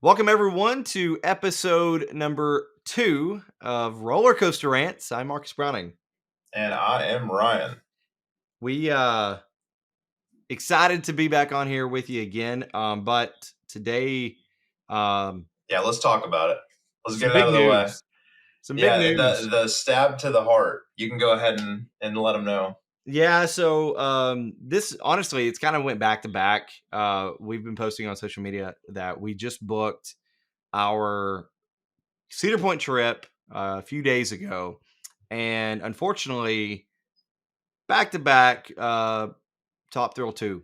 Welcome everyone to episode number 2 of Rollercoaster Rants. I'm Marcus Browning. And I am Ryan. We excited to be back on here with you again. But today Yeah, let's talk about it. Let's some get it out big of the way. news. Some big Yeah, news. the stab to the heart. You can go ahead and let them know. Yeah, so this honestly it's kind of went back to back. We've been posting on social media that we just booked our Cedar Point trip a few days ago. And unfortunately, back to back Top Thrill 2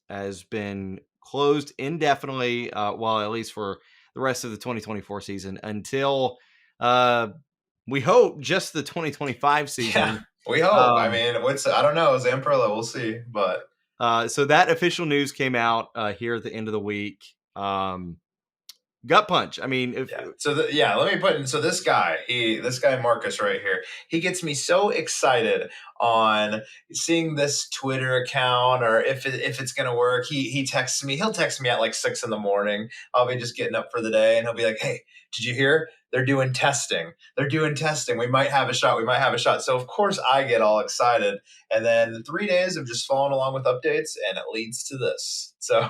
has been closed indefinitely, well, at least for the rest of the 2024 season until we hope just the 2025 Yeah, season. we hope. I Um, mean, I don't know. Zamperla, we'll see. But so that official news came out here at the end of the week. Gut punch. I mean, if yeah. Let me put in. So this guy Marcus right here, he gets me so excited on seeing this Twitter account or if it's gonna work. He texts me. He'll text me at like 6 a.m. I'll be just getting up for the day, and he'll be like, "Hey, did you hear? They're doing testing. They're doing testing. We might have a shot. We might have a shot." So of course I get all excited, and then 3 days of just following along with updates, and it leads to this. So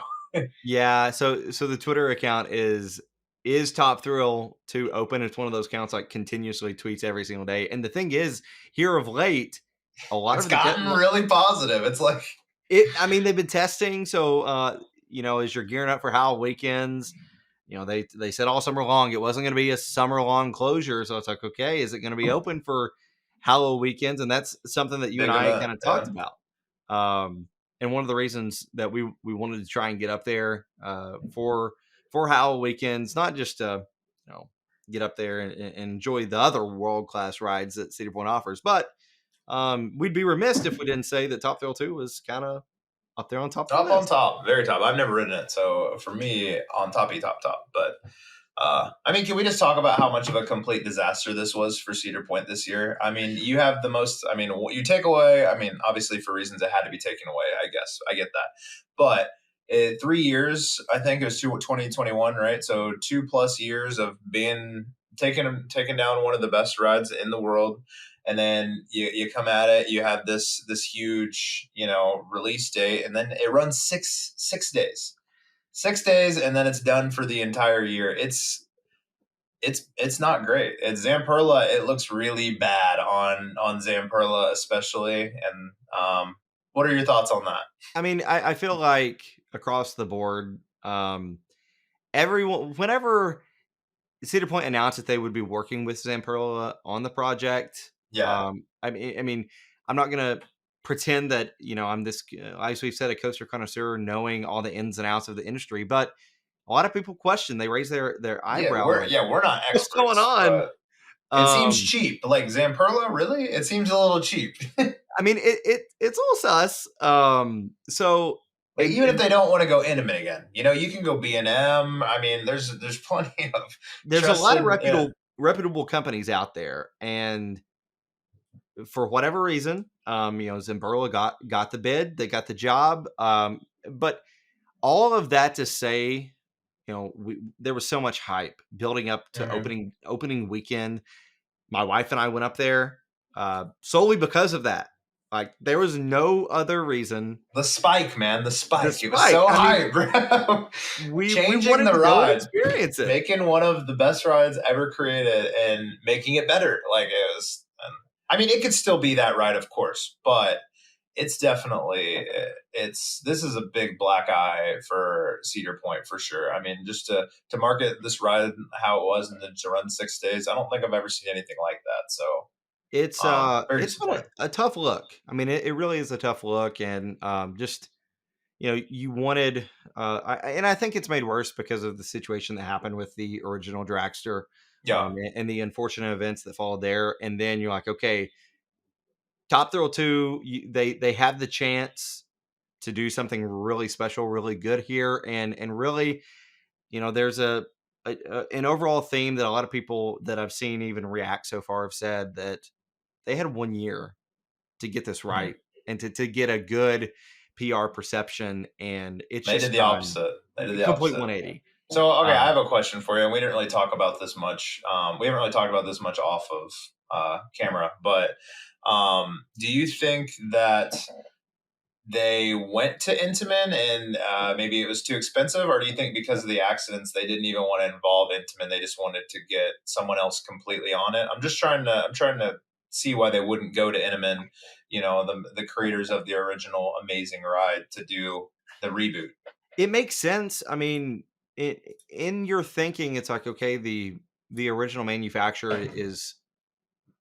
yeah, so the Twitter account is Top Thrill to open. It's one of those accounts like continuously tweets every single day. And the thing is, here of late, a lot it's of the gotten really positive. It's like I mean, they've been testing. So as you're gearing up for Halloween weekends, they said all summer long it wasn't going to be a summer long closure. So it's like, okay, is it going to be open for Halloween weekends? And that's something that you and big I event. kind of talked Yeah. about. And one of the reasons that we wanted to try and get up there for Halloween weekends, not just to get up there and enjoy the other world class rides that Cedar Point offers, but we'd be remiss if we didn't say that Top Thrill 2 was kind of up there on top of the Top on list. top, very top. I've never ridden it, so for me, on toppy top top. But I mean, can we just talk about how much of a complete disaster this was for Cedar Point this year? I mean, you have the most. I mean, what you take away. I mean, obviously for reasons it had to be taken away. I guess I get that, but 3 years. I think it was 2021, right? So 2+ years of being taken down one of the best rides in the world, and then you come at it. You have this huge release date, and then it runs six days. 6 days, and then it's done for the entire year. It's not great. It's Zamperla. It looks really bad on Zamperla, especially. And what are your thoughts on that? I mean, I feel like across the board, everyone, whenever Cedar Point announced that they would be working with Zamperla on the project, Yeah, I mean, I'm not gonna pretend that I'm this, as we've said, a coaster connoisseur, knowing all the ins and outs of the industry, but a lot of people question. They raise their yeah. eyebrow, We're like, yeah we're not "What's going experts, on?" but it seems Um, cheap. Like Zamperla, really? It seems a little cheap. I mean, it's all sus. So Like and even if they don't want to go intimate again, you can go B&M. I mean, there's plenty of there's a lot of trusted. Yeah, reputable companies out there, and for whatever reason, Zimberla got the bid, they got the job. But all of that to say, there was so much hype building up to hmm opening weekend. My wife and I went up there solely because of that. Like there was no other reason. the spike, man, the The spike. It was spike. so I mean, high, bro. we Changing wanted the to go and ride, experience it. making one of the best rides ever created, and making it better. Like it was. I mean, it could still be that ride, of course, but it's definitely this is a big black eye for Cedar Point for sure. I mean, just to market this ride how it was and then to run 6 days, I don't think I've ever seen anything like that. So very It's been disappointing. a tough look. I mean, it really is a tough look, and just you wanted, and I think it's made worse because of the situation that happened with the original dragster, Yeah. and the unfortunate events that followed there. And then you're like, okay, Top Thrill 2, they have the chance to do something really special, really good here, and really, there's an overall theme that a lot of people that I've seen even react so far have said that they had 1 year to get this Mhm. right and to get a good PR perception, and it's They did just the done opposite. They did a the complete opposite. 180. So, okay, I Um, have a question for you, and we didn't really talk about this much. We haven't really talked about this much off of camera, but do you think that they went to Intamin and maybe it was too expensive, or do you think because of the accidents they didn't even want to involve Intamin? They just wanted to get someone else completely on it. I'm trying to see why they wouldn't go to Intamin, the creators of the original amazing ride, to do the reboot. it makes sense. I mean, in your thinking, it's like, okay, the original manufacturer is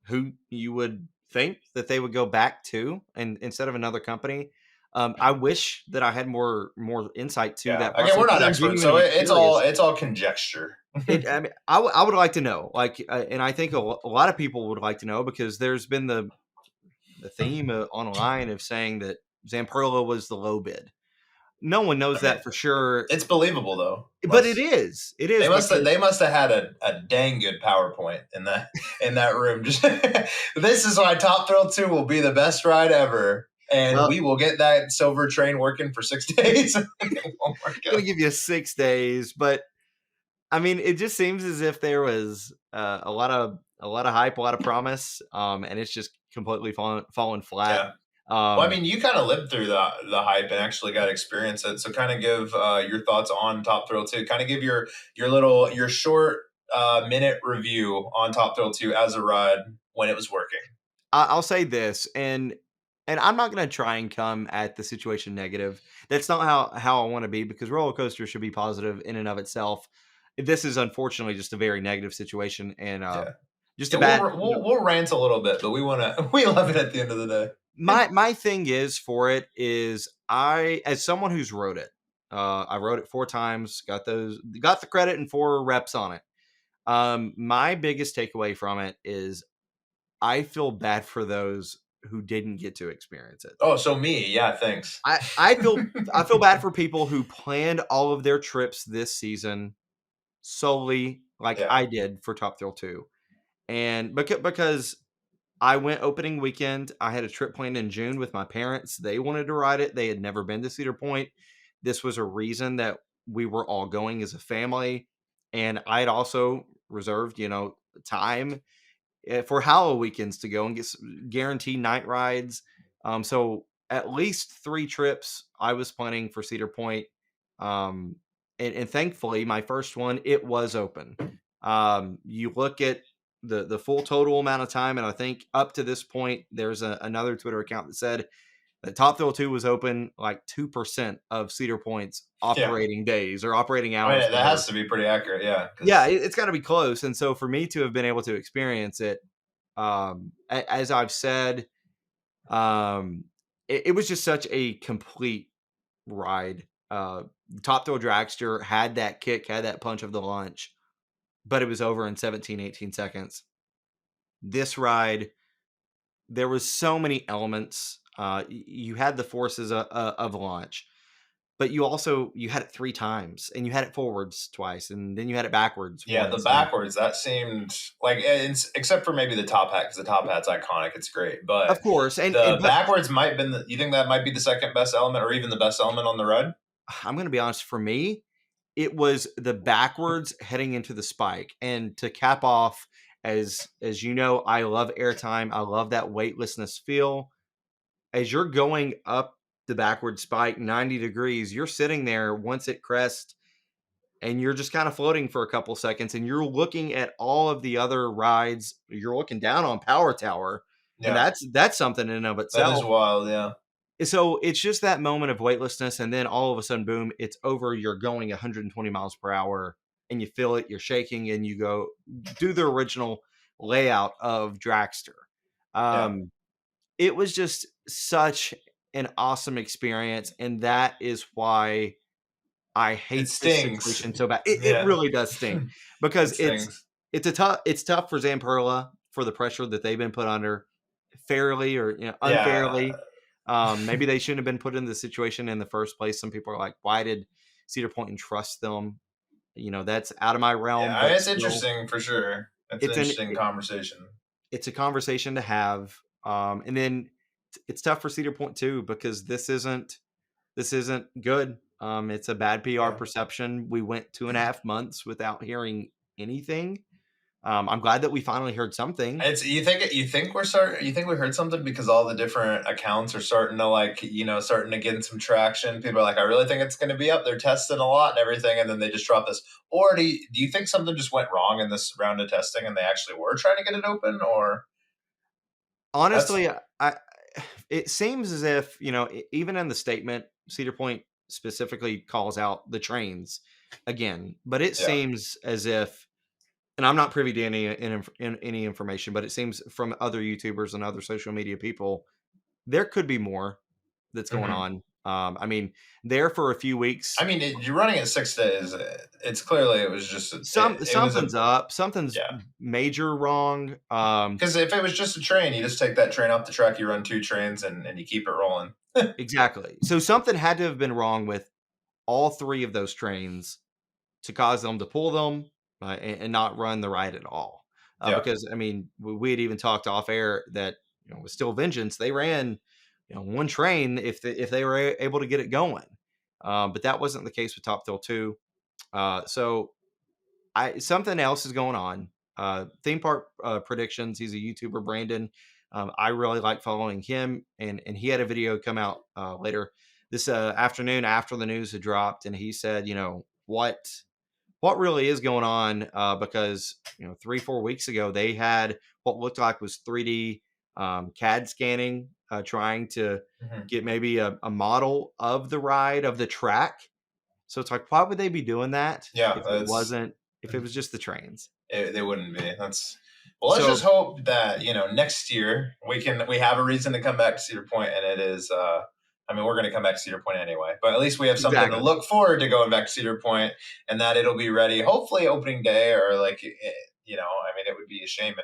who you would think that they would go back to, and instead of another company. I wish that I had more insight to Yeah. that Again, process we're not because I'm experts, so genuinely it's all curious. conjecture. I mean, I would like to know, like, and I think a lot of people would like to know because there's been the theme online of saying that Zamperla was the low bid. No one knows I mean, that for sure, it's believable though. but it is. It is because They must have had a dang good PowerPoint in that room. Just this is why Top Thrill 2 will be the best ride ever. And well, we will get that silver train working for 6 days. It won't work going out. to give you 6 days, but I mean, it just seems as if there was a lot of hype, a lot of promise, and it's just completely fallen flat. Yeah. Well, I Um, mean, you kind of lived through the hype and actually got to experience it. So, kind of give your thoughts on Top Thrill 2. Kind of give your short minute review on Top Thrill 2 as a ride when it was working. I'll say this, and I'm not going to try and come at the situation negative. That's not how I want to be because roller coaster should be positive in and of itself. This is unfortunately just a very negative situation and Yeah. just a Yeah, bad. we'll rant a little bit, but we love it at the end of the day. My thing is for it is I as someone who's wrote it, I wrote it 4 times, got the credit and 4 reps on it. My biggest takeaway from it is I feel bad for those who didn't get to experience it. Oh, so me, yeah, thanks. I I feel I feel bad for people who planned all of their trips this season solely like Yeah, I did for Top Thrill 2. And because I went opening weekend, I had a trip planned in June with my parents. They wanted to ride it. They had never been to Cedar Point. This was a reason that we were all going as a family. And I had also reserved, time for Hallow weekends to go and get guaranteed night rides. So at least 3 trips I was planning for Cedar Point. Um, and thankfully, my first one, it was open. You look at the full total amount of time, and I think up to this point, there's another Twitter account that said that Top Thrill 2 was open like 2% of Cedar Point's yeah. operating days or operating I hours, mean, that whatever. has to be pretty accurate, yeah. Yeah, Because it's got to be close. And so for me to have been able to experience it, as I've said, um, it was just such a complete ride. Top Thrill Dragster had that kick, had that punch of the lunch, but it was over in 17, 18 seconds. This ride, there was so many elements. You had the forces of launch, but you had it 3 times, and you had it forwards twice, and then you had it backwards yeah, the once. And backwards that seemed like, except for maybe the top hat, because the top hat's iconic. It's great, of but course, and the but backwards might have been. You think that might be the second best element, or even the best element on the ride? I'm going to be honest. For me, it was the backwards heading into the spike, and to cap off, as you know, I love airtime. I love that weightlessness feel. As you're going up the backward spike 90 degrees, you're sitting there once it crests and you're just kind of floating for a couple seconds and you're looking at all of the other rides. You're looking down on Power Tower, and Yeah, that's something in and of that is itself. wild. Yeah, So it's just that moment of weightlessness, and then all of a sudden, boom, it's over. You're going 120 miles per hour, and you feel it. You're shaking, and you go do the original layout of Dragster. yeah. Um, it was just such an awesome experience, and that is why I It hate this stings. situation so bad. It Yeah, really does stink because it stings. it's tough for Zamperla for the pressure that they've been put under, fairly or Yeah, unfairly. Maybe they shouldn't have been put in the situation in the first place. Some people are like, why did Cedar Point entrust them? That's out of my yeah. realm, I mean, but it's still, interesting for sure. It's an it's an interesting conversation. it's a conversation to have. And then it's tough for Cedar Point too because this isn't good. It's a bad PR Yeah. perception. We went 2.5 months without hearing anything. I'm glad that we finally heard something. It's you think you think we heard something because all the different accounts are starting to like starting to get some traction. People are like, I really think it's going to be up. They're testing a lot and everything, and then they just drop this. Or do you think something just went wrong in this round of testing and they actually were trying to get it open? Or that's Honestly, it seems as if, even in the statement, Cedar Point specifically calls out the trains again, but it yeah. seems as if, and I'm not privy to any information, but it seems from other YouTubers and other social media people, there could be more that's going hmm on. I mean, there for a few I weeks, mean, you're running it 6 days. It's clearly it was just it was a something's up, something's yeah. major wrong. Because if it was just a train, you just take that train off the track, you run two trains, and you keep it rolling. Exactly. So something had to have been wrong with all three of those trains to cause them to pull them and not run the ride at all. Yeah. Because I mean, we had even talked off air that with Still Vengeance, they ran one train if they were able to get it going, but that wasn't the case with Top Thrill 2. So I something else is going on. Theme park predictions. He's a YouTuber, Brandon. I really like following him, and he had a video come out later this afternoon after the news had dropped, and he said, what really is going on, because 3-4 weeks ago they had what looked like was 3D CAD scanning, trying to Mhm. get maybe a model of the ride of the track. So it's like, why would they be doing that Yeah, if it that's wasn't if it was just the trains? they wouldn't be. That's well. Let's just So hope that next year we have a reason to come back to Cedar Point, and it is. I mean, we're going to come back to Cedar Point anyway, but at least we have something to exactly. look forward to going back to Cedar Point, and that it'll be ready. Hopefully, opening day or like I mean, it would be a shame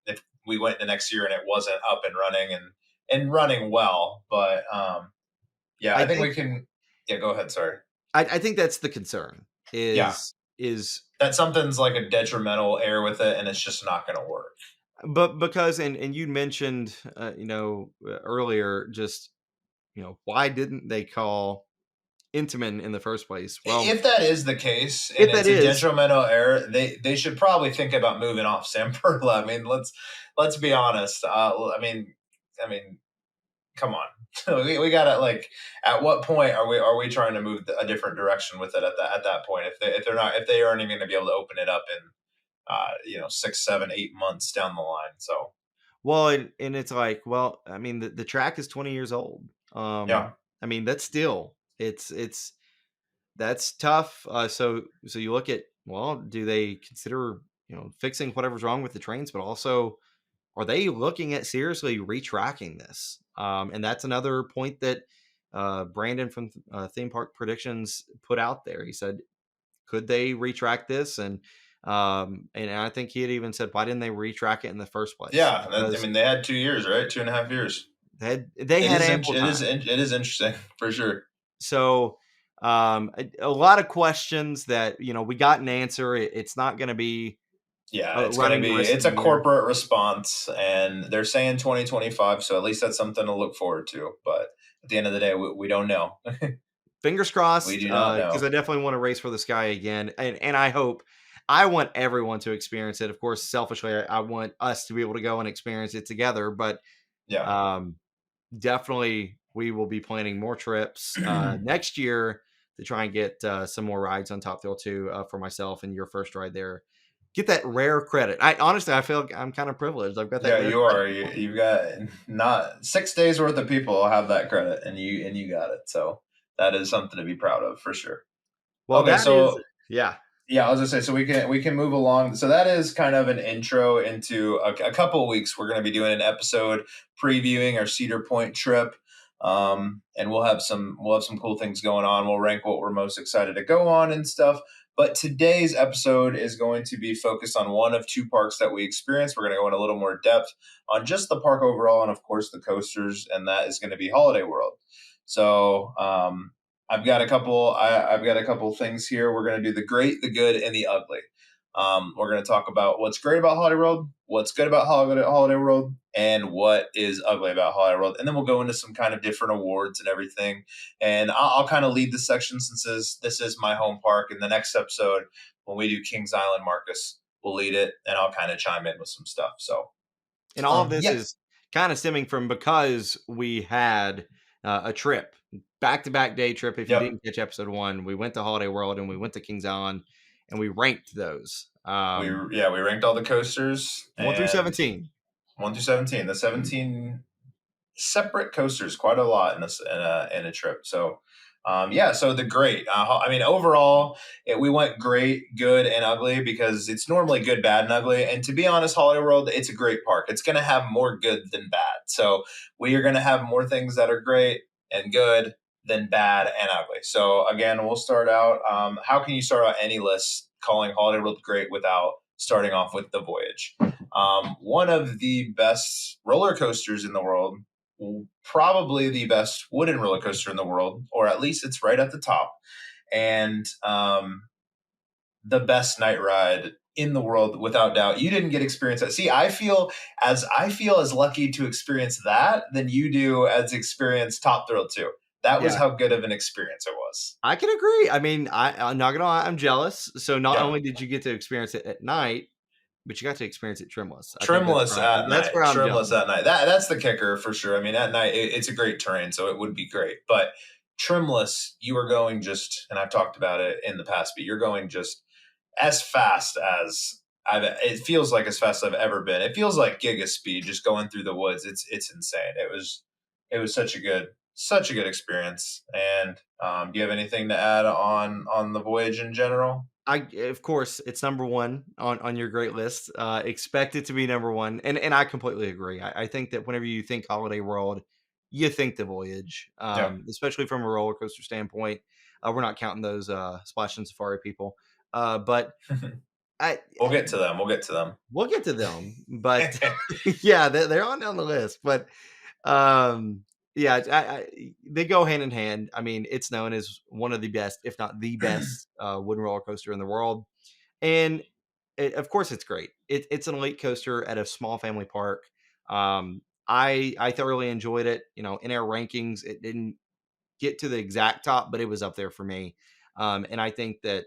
if we went the next year and it wasn't up and running and running well. But yeah, I I think think we can. Yeah, go ahead. Sorry. I think that's the concern Yeah, is that something's like a detrimental error with it, and it's just not going to work. but because and you mentioned earlier, just why didn't they call Intamin in the first place? Well, If that is the case and if that it's a is detrimental error, they should probably think about moving off Sam Perla. I mean, let's be honest. I mean, come on. We gotta like. At what point are we trying to move a different direction with it at that point? If they aren't even going to be able to open it up in 6, 7, 8 months down the line. So well, and it's like, well, I mean, the track is 20 years old. yeah, I mean, that's still it's that's tough. So you look at, well, do they consider fixing whatever's wrong with the trains, but also are they looking at seriously retracking this? And that's another point that Brandon from Theme Park Predictions put out there. He said, could they retract this? And I think he had even said, why didn't they retrack it in the first place? yeah. I Because mean, they had 2 years, right? 2.5 years. they had ample time. It is interesting for sure. So a lot of questions that we got an answer. It's not going to be Yeah, it's gonna running the be rest of it's the a year. corporate response, and they're saying 2025, so at least that's something to look forward to. But at the end of the day, we don't know. Fingers We crossed, do not because I know. definitely want to race for the sky again, and I want everyone to experience it. Of course, selfishly, I want us to be able to go and experience it together. But Yeah. um, definitely, we will be planning more trips next year to try and get some more rides on Top Thrill 2 for myself and your first ride there. Get that rare credit. I honestly, I feel like I'm kind of privileged. I've got that Yeah, rare you credit. are. You've got not 6 days worth of people have that credit, and you got it. So that is something to be proud of for sure. Well, Okay, that is, so yeah. yeah, I was gonna say, so we can move along. So that is kind of an intro into a couple of weeks. We're gonna be doing an episode previewing our Cedar Point trip, and we'll have some cool things going on. We'll rank what we're most excited to go on and stuff. But today's episode is going to be focused on one of two parks that we experienced. We're going to go in a little more depth on just the park overall, and of course the coasters, and that is going to be Holiday World. So I've got a couple things here. We're going to do the great, the good, and the ugly. We're going to talk about what's great about Holiday World, what's good about Holiday World, and what is ugly about Holiday World. And then we'll go into some kind of different awards and everything. And I'll kind of lead the section since this is my home park. In the next episode, when we do Kings Island, Marcus will lead it, and I'll kind of chime in with some stuff. So, And all of this yes, is kind of stemming from because we had a trip, back to back day trip. If you yep. didn't catch episode one, we went to Holiday World and we went to Kings Island and we ranked those We ranked all the coasters 1 through and 17. 1 through 17. The 17 separate coasters, quite a lot in a trip. So, yeah. So the great. I mean, overall, we went great, good, and ugly because it's normally good, bad, and ugly. And to be honest, Holiday World, it's a great park. It's going to have more good than bad. So we are going to have more things that are great and good than bad and ugly. So again, we'll start out. How can you start out any list calling Holiday World great without starting off with the Voyage? One of the best roller coasters in the world, probably the best wooden roller coaster in the world, or at least it's right at the top, and the best night ride in the world without doubt. You didn't get experience that. See, I feel as lucky to experience that than you do as experience Top Thrill 2. That was Yeah, how good of an experience it was. I can agree. I mean, I'm not gonna lie, I'm jealous. So not Yeah. only did you get to experience it at night, but you got to experience it trimless. I think Trimless at that's night. where I'm Trimless jealous. at night. That's the kicker for sure. I mean, at night it's a great terrain, so it would be great. But trimless, you are going just, and I've talked about it in the past, but you're going just as fast as I've. It feels like as fast as I've ever been. It feels like giga speed just going through the woods. It's insane. It was such a good experience. And do you have anything to add on the voyage in general? Of course, it's number one on your great list. Expect it to be number one, and I completely agree. I think that whenever you think Holiday World, you think the Voyage, Yeah, especially from a roller coaster standpoint. We're not counting those Splash and Safari people, but we'll I get to them. We'll get to them. we'll get to them. But yeah, they're on down the list. But um, yeah, they go hand in hand. I mean, it's known as one of the best, if not the best, wooden roller coaster in the world. And of course, it's great. It's an elite coaster at a small family park. I thoroughly enjoyed it. You know, in our rankings, it didn't get to the exact top, but it was up there for me. And I think that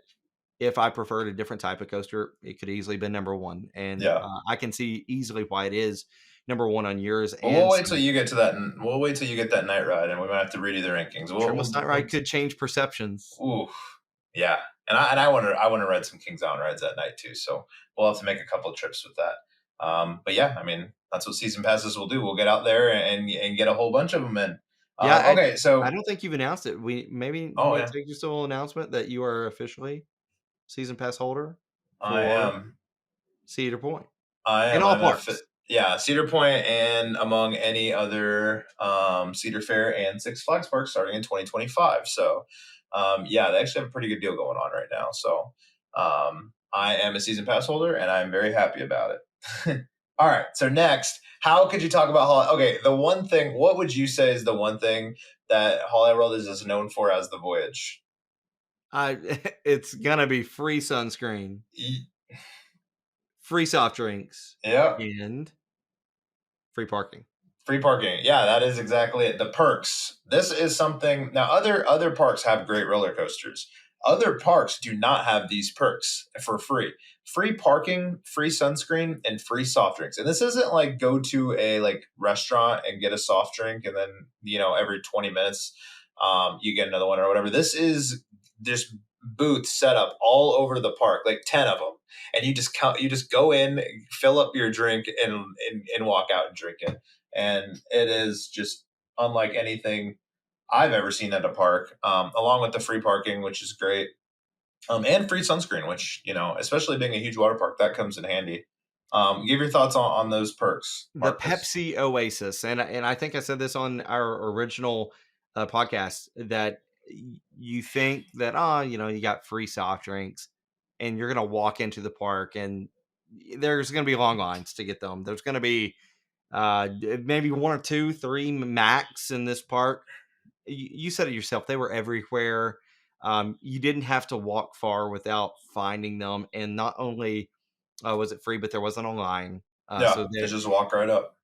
if I preferred a different type of coaster, it could easily been number one. And Yeah. I can see easily why it is number one on yours. Well, we'll And wait so till you get to that. We'll wait till you get that night ride, and we might have to redo the rankings. Trimless Night Ride could change perceptions. Ooh, yeah. And I want to ride some Kings Island rides that night too. So we'll have to make a couple of trips with that. But yeah, I mean that's what season passes will do. We'll get out there and get a whole bunch of them in. Yeah, Okay, I so don't think you've announced it. We maybe oh need yeah, to take just a little announcement that you are officially season pass holder I for am. Cedar Point I in am. all I'm a fit. parks. Yeah, Cedar Point and among any other Cedar Fair and Six Flags parks starting in 2025. So, yeah, they actually have a pretty good deal going on right now. So, I am a season pass holder and I'm very happy about it. All right. So next, how could you talk about Holiday? Okay, the one thing. What would you say is the one thing that Holiday World is as known for as the Voyage? I it's gonna be free sunscreen, Y- free soft drinks, Yep. and free parking. Free parking. Yeah, that is exactly it. The perks. This is something now other parks have great roller coasters. Other parks do not have these perks for free. Free parking, free sunscreen, and free soft drinks. And this isn't like go to a like restaurant and get a soft drink and then, every 20 minutes you get another one or whatever. This is just booths set up all over the park, like 10 of them. And you just go in, fill up your drink and walk out and drink it, and it is just unlike anything I've ever seen at a park. Along with the free parking, which is great, and free sunscreen, which especially being a huge water park, that comes in handy. Give your thoughts on those perks, The Marcus. Pepsi Oasis, and I think I said this on our original podcast that you think that you got free soft drinks, and you're gonna walk into the park and there's gonna be long lines to get them. There's gonna be maybe one or two, three max in this park. You said it yourself; they were everywhere. You didn't have to walk far without finding them, and not only was it free, but there wasn't a line. Yeah, So to there, just walk right up.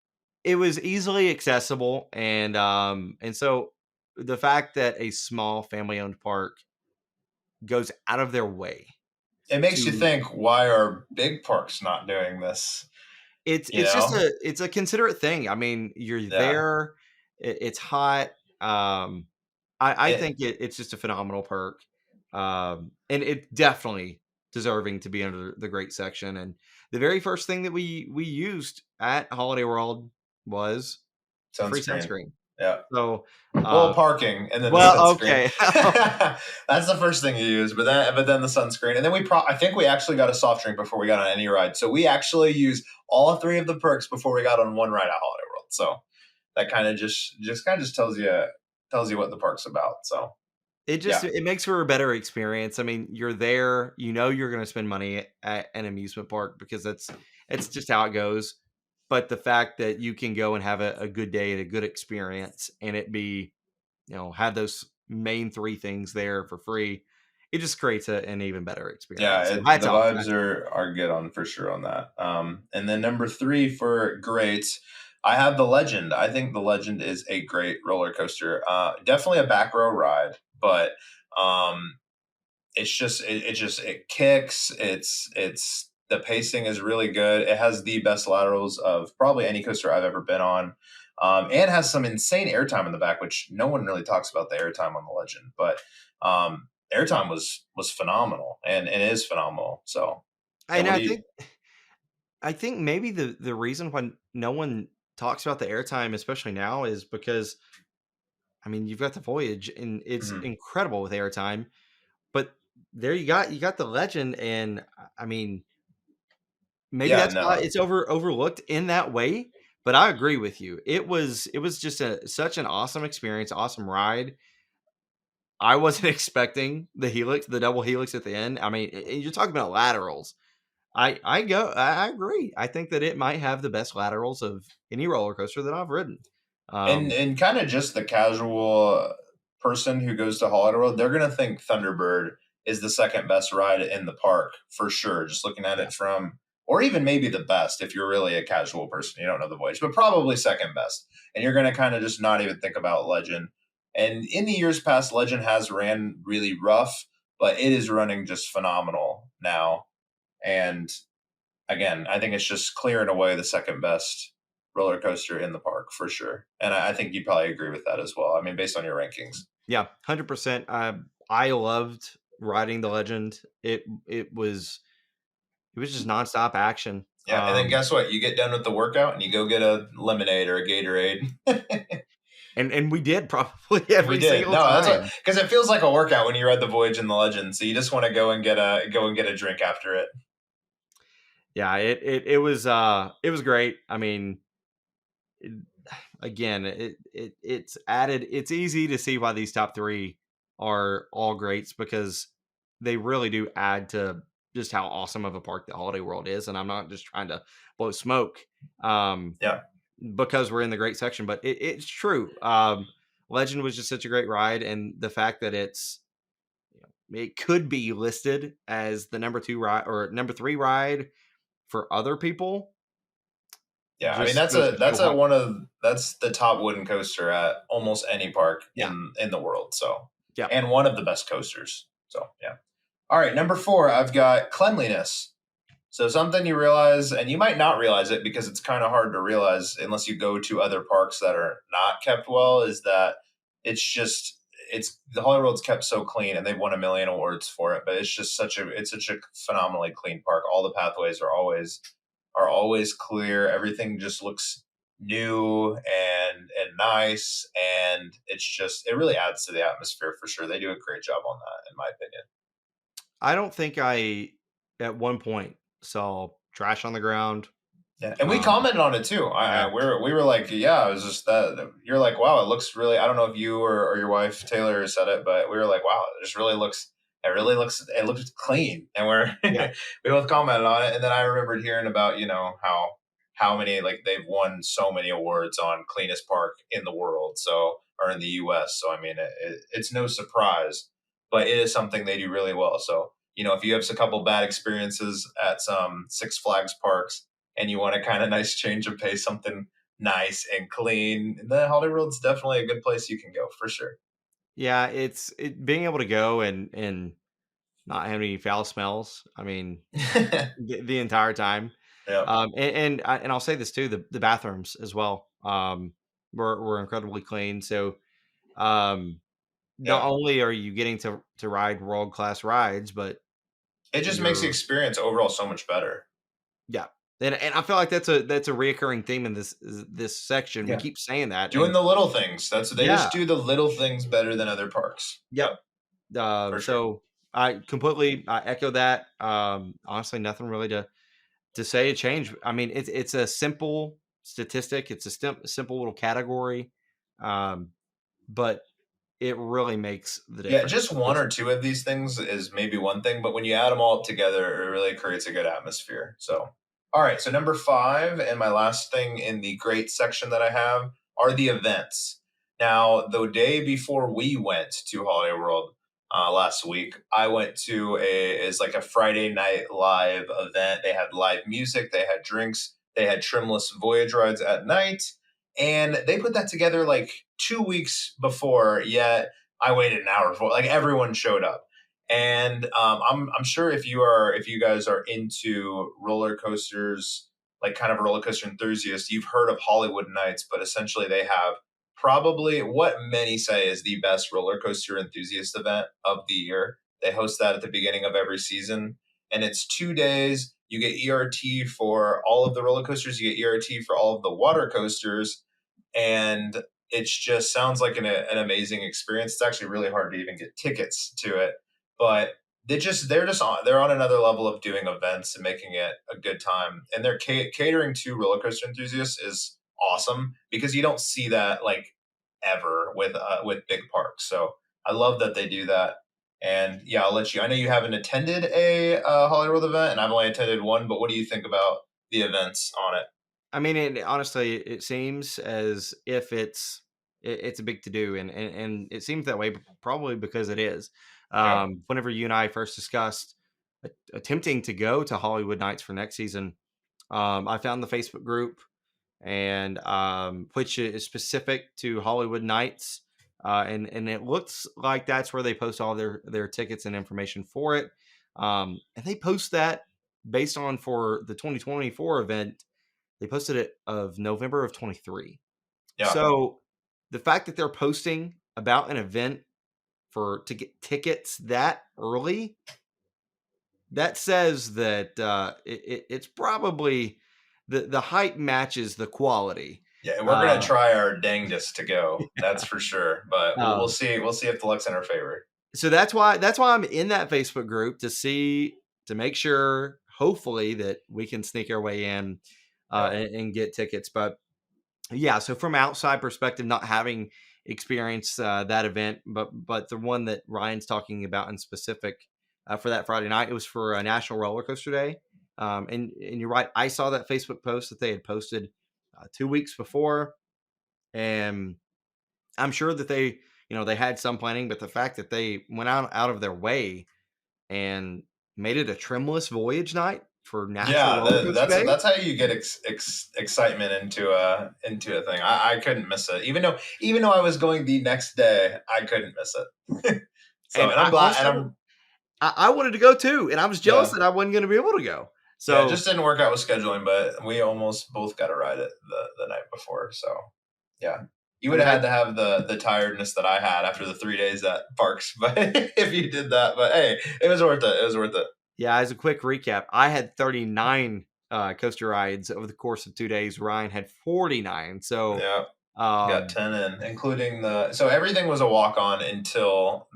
it was easily accessible, and so the fact that a small family-owned park goes out of their way It makes you to, think, why are big parks not doing this? You it's just know? a considerate thing. I mean, you're Yeah. there, it's hot. I It think it's just a phenomenal perk, and it definitely deserving to be under the great section. And the very first thing that we used at Holiday World was the free sunscreen. sunscreen. Yeah. So, Well, uh, parking and then the well, sunscreen. okay. That's the first thing you use, but then the sunscreen, and then I think we actually got a soft drink before we got on any ride. So we actually used all three of the perks before we got on one ride at Holiday World. So that kind of just kind of just tells you what the park's about. So yeah, It makes for a better experience. I mean, you're there, you know you're gonna spend money at an amusement park because it's just how it goes. But the fact that you can go and have a good day and a good experience and it be, have those main 3 things there for free, it just creates an even better yeah, experience. So hats the off. vibes are good on for sure on that. And then number three for great, I have the Legend. I think the Legend is a great roller coaster. Definitely a back row ride, but um, it kicks. It's the pacing is really good. It has the best laterals of probably any coaster I've ever been on. And has some insane airtime in the back, which no one really talks about the airtime on the Legend, but airtime was phenomenal and is phenomenal. So yeah, And what do you? I think maybe the reason why no one talks about the airtime, especially now, is because, I mean, you've got the Voyage and it's Mhm. incredible with airtime. But there you got the Legend, and I mean, maybe Yeah, that's why no, it's overlooked in that way. But I agree with you. It was just such an awesome experience, awesome ride. I wasn't expecting the helix, the double helix at the end. I mean, you're talking about laterals. I agree. I think that it might have the best laterals of any roller coaster that I've ridden. Um, and kind of just the casual person who goes to Holiday World, they're gonna think Thunderbird is the second best ride in the park for sure. Just looking at yeah. it from, or even maybe the best if you're really a casual person, you don't know the voice, but probably second best. And you're gonna kind of just not even think about Legend. And in the years past, Legend has ran really rough, but it is running just phenomenal now. And again, I think it's just clearing away the second best roller coaster in the park for sure. And I think you probably agree with that as well. I mean, based on your rankings. Yeah, 100%. I loved riding the Legend. It was just nonstop action. Yeah, and then guess what? You get done with the workout and you go get a lemonade or a Gatorade. And we did probably We every did. single No, that's what, time. because it feels like a workout when you ride the Voyage and the Legend. So you just want to go and get a drink after it. Yeah, it was great. I mean, it, again, it's easy to see why these top 3 are all greats because they really do add to just how awesome of a park the Holiday World is, and I'm not just trying to blow smoke, um, Yeah, because we're in the great section, but it's true. Legend was just such a great ride, and the fact that it could be listed as the number 2 ride or number 3 ride for other people yeah. I mean, just that's goes a to show that's a how. one of that's the top wooden coaster at almost any park Yeah, in the world. So, yeah. and one of the best coasters. So yeah. All right, number four, I've got cleanliness. So something you realize, and you might not realize it because it's kind of hard to realize unless you go to other parks that are not kept well, is that it's the Hollywood World's kept so clean, and they've won a million awards for it. But it's such a phenomenally clean park. All the pathways are always clear. Everything just looks new and nice, and it really adds to the atmosphere for sure. They do a great job on that, in my opinion. I don't think I at one point saw trash on the ground. Yeah, and we Um, commented on it too. yeah, We were like, yeah, it was just that you're like, wow, it looks really. I don't know if you or your wife Taylor said it, but we were like, wow, it just really looks. It looks clean, and yeah. we both commented on it. And then I remembered hearing about how many, like, they've won so many awards on cleanest park in the world, so, or in the U.S. So I mean, it's no surprise. but it is something they do really well. So, if you have a couple bad experiences at some Six Flags parks and you want a kind of nice change of pace, something nice and clean, the Holiday World's definitely a good place you can go for sure. Yeah, being able to go and not have any foul smells. I mean, the entire time. Yep. And I'll say this too: the bathrooms as well were incredibly clean. So not Yeah. only are you getting to ride world class rides, but It just makes the you're experience overall so much better. yeah. And I feel like that's a reoccurring theme in this section. We Yeah. keep saying that, Doing and the little things. They yeah, just do the little things better than other parks. yep. Yep, for sure. So I echo that. Honestly, nothing really to say a change. I mean, it's a simple statistic. It's a simple little category, um, but it really makes the Yeah, difference just one because or two of these things is maybe one thing, but when you add them all up together, it really creates a good atmosphere. So, all right. So, number five, and my last thing in the great section that I have are the events. Now, the day before we went to Holiday World last week, I went to is like a Friday night live event. They had live music, they had drinks, they had trimless voyage rides at night, and they put that together like 2 weeks before. Yet I waited an hour for like everyone showed up. And I'm sure if you guys are into roller coasters, like kind of a roller coaster enthusiast, you've heard of Hollywood Nights, but essentially they have probably what many say is the best roller coaster enthusiast event of the year. They host that at the beginning of every season, and it's 2 days. You get ERT for all of the roller coasters. You get ERT for all of the water coasters, and it's just sounds like an amazing experience. It's actually really hard to even get tickets to it, but they're on another level of doing events and making it a good time. And they're catering to roller coaster enthusiasts is awesome because you don't see that like ever with big parks. So I love that they do that. And yeah, I'll let you. I know you haven't attended a Hollywood event, and I've only attended one. But what do you think about the events on it? I mean, honestly, it seems as if it's a big to do, and it seems that way probably because it is. Yeah, Whenever you and I first discussed attempting to go to Hollywood Nights for next season, I found the Facebook group and which is specific to Hollywood Nights. And it looks like that's where they post all their tickets and information for it. And they post that based on for the 2024 event. They posted it of November of 23. yeah. So the fact that they're posting about an event for to get tickets that early, that says that it's probably the hype matches the quality. Yeah, and we're gonna Uh, try our dangest to go. That's for sure. But we'll um, see. We'll see if the luck's in our favor. so that's why I'm in that Facebook group to make sure, hopefully, that we can sneak our way in Yeah, and get tickets. But yeah, so from outside perspective, not having experienced that event, but the one that Ryan's talking about in specific for that Friday night, it was for a National Roller Coaster Day. And you're right, I saw that Facebook post that they had posted 2 weeks before, and I'm sure that they had some planning, but the fact that they went out of their way and made it a trimless voyage night for National yeah. Roller Coaster Day. That's how you get excitement into a thing. I couldn't miss it, even though I was going the next day. I couldn't miss it. So, And and I'm I glad. And also I'm I wanted to go too, and I was jealous yeah. that I wasn't going to be able to go. Yeah, it So, just didn't work out with scheduling, but we almost both got to ride it the night before. So yeah, you I would mean, have had to have the tiredness that I had after the 3 days at parks, but if you did that, but hey, it was worth it. It was worth it. yeah, as a quick recap, I had 39 coaster rides over the course of 2 days. Ryan had 49. So, Yeah, got um, 10 in, including so everything was a walk on until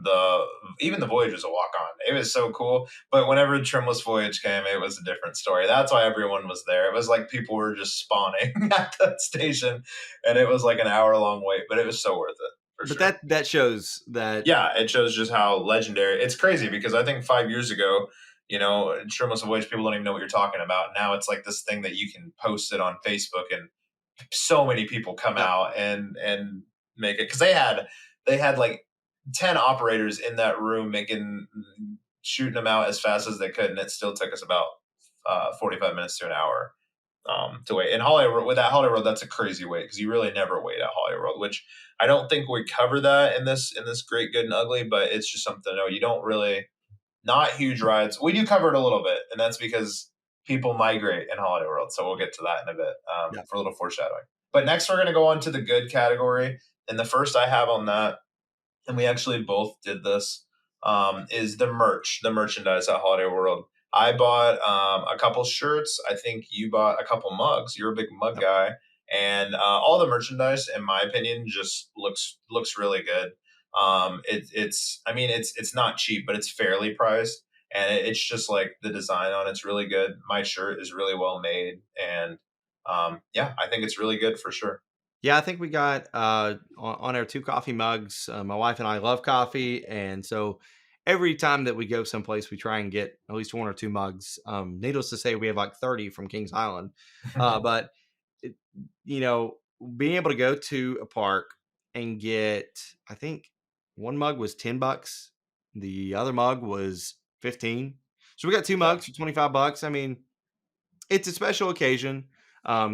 even the voyage was a walk on. It was so cool. But whenever Trimless Voyage came, it was a different story. That's why everyone was there. It was like people were just spawning at that station, and it was like an hour long wait, but it was so worth it for but sure. that shows that Yeah, it shows just how legendary. It's crazy because I think 5 years ago, Trimless Voyage, people don't even know what you're talking about. Now it's like this thing that you can post it on Facebook, and so many people come yep, out and make it because they had like 10 operators in that room making shooting them out as fast as they could, and it still took us about 45 minutes to an hour to wait. And Hollywood, with that Hollywood, that's a crazy wait because you really never wait at Hollywood, which I don't think we cover that in this great, good, and ugly. But it's just something to know. You don't really not huge rides. We do cover it a little bit, and that's because people migrate in Holiday World. So we'll get to that in a bit Yeah. for a little foreshadowing. But next, we're going to go on to the good category. And the first I have on that, and we actually both did this, is the merchandise at Holiday World. I bought a couple shirts. I think you bought a couple mugs. You're a big mug Yep. guy, and all the merchandise, in my opinion, just looks really good. It's I mean it's not cheap, but it's fairly priced, and it's just like the design on it's really good. My shirt is really well made, and yeah, I think it's really good for sure. Yeah, I think we got on our two coffee mugs. My wife and I love coffee, and so every time that we go someplace, we try and get at least one or two mugs. Needless to say, we have like 30 from Kings Island. But it, being able to go to a park and get, I think one mug was $10, the other mug was 15. So we got two Yeah, mugs for $25. I mean, it's a special occasion.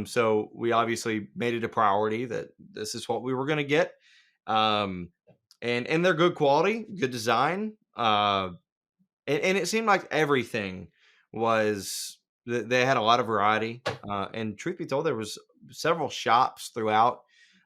So we obviously made it a priority that this is what we were going to get. Um, and they're good quality, good design. And it seemed like everything was they had a lot of variety. And truth be told, there was several shops throughout.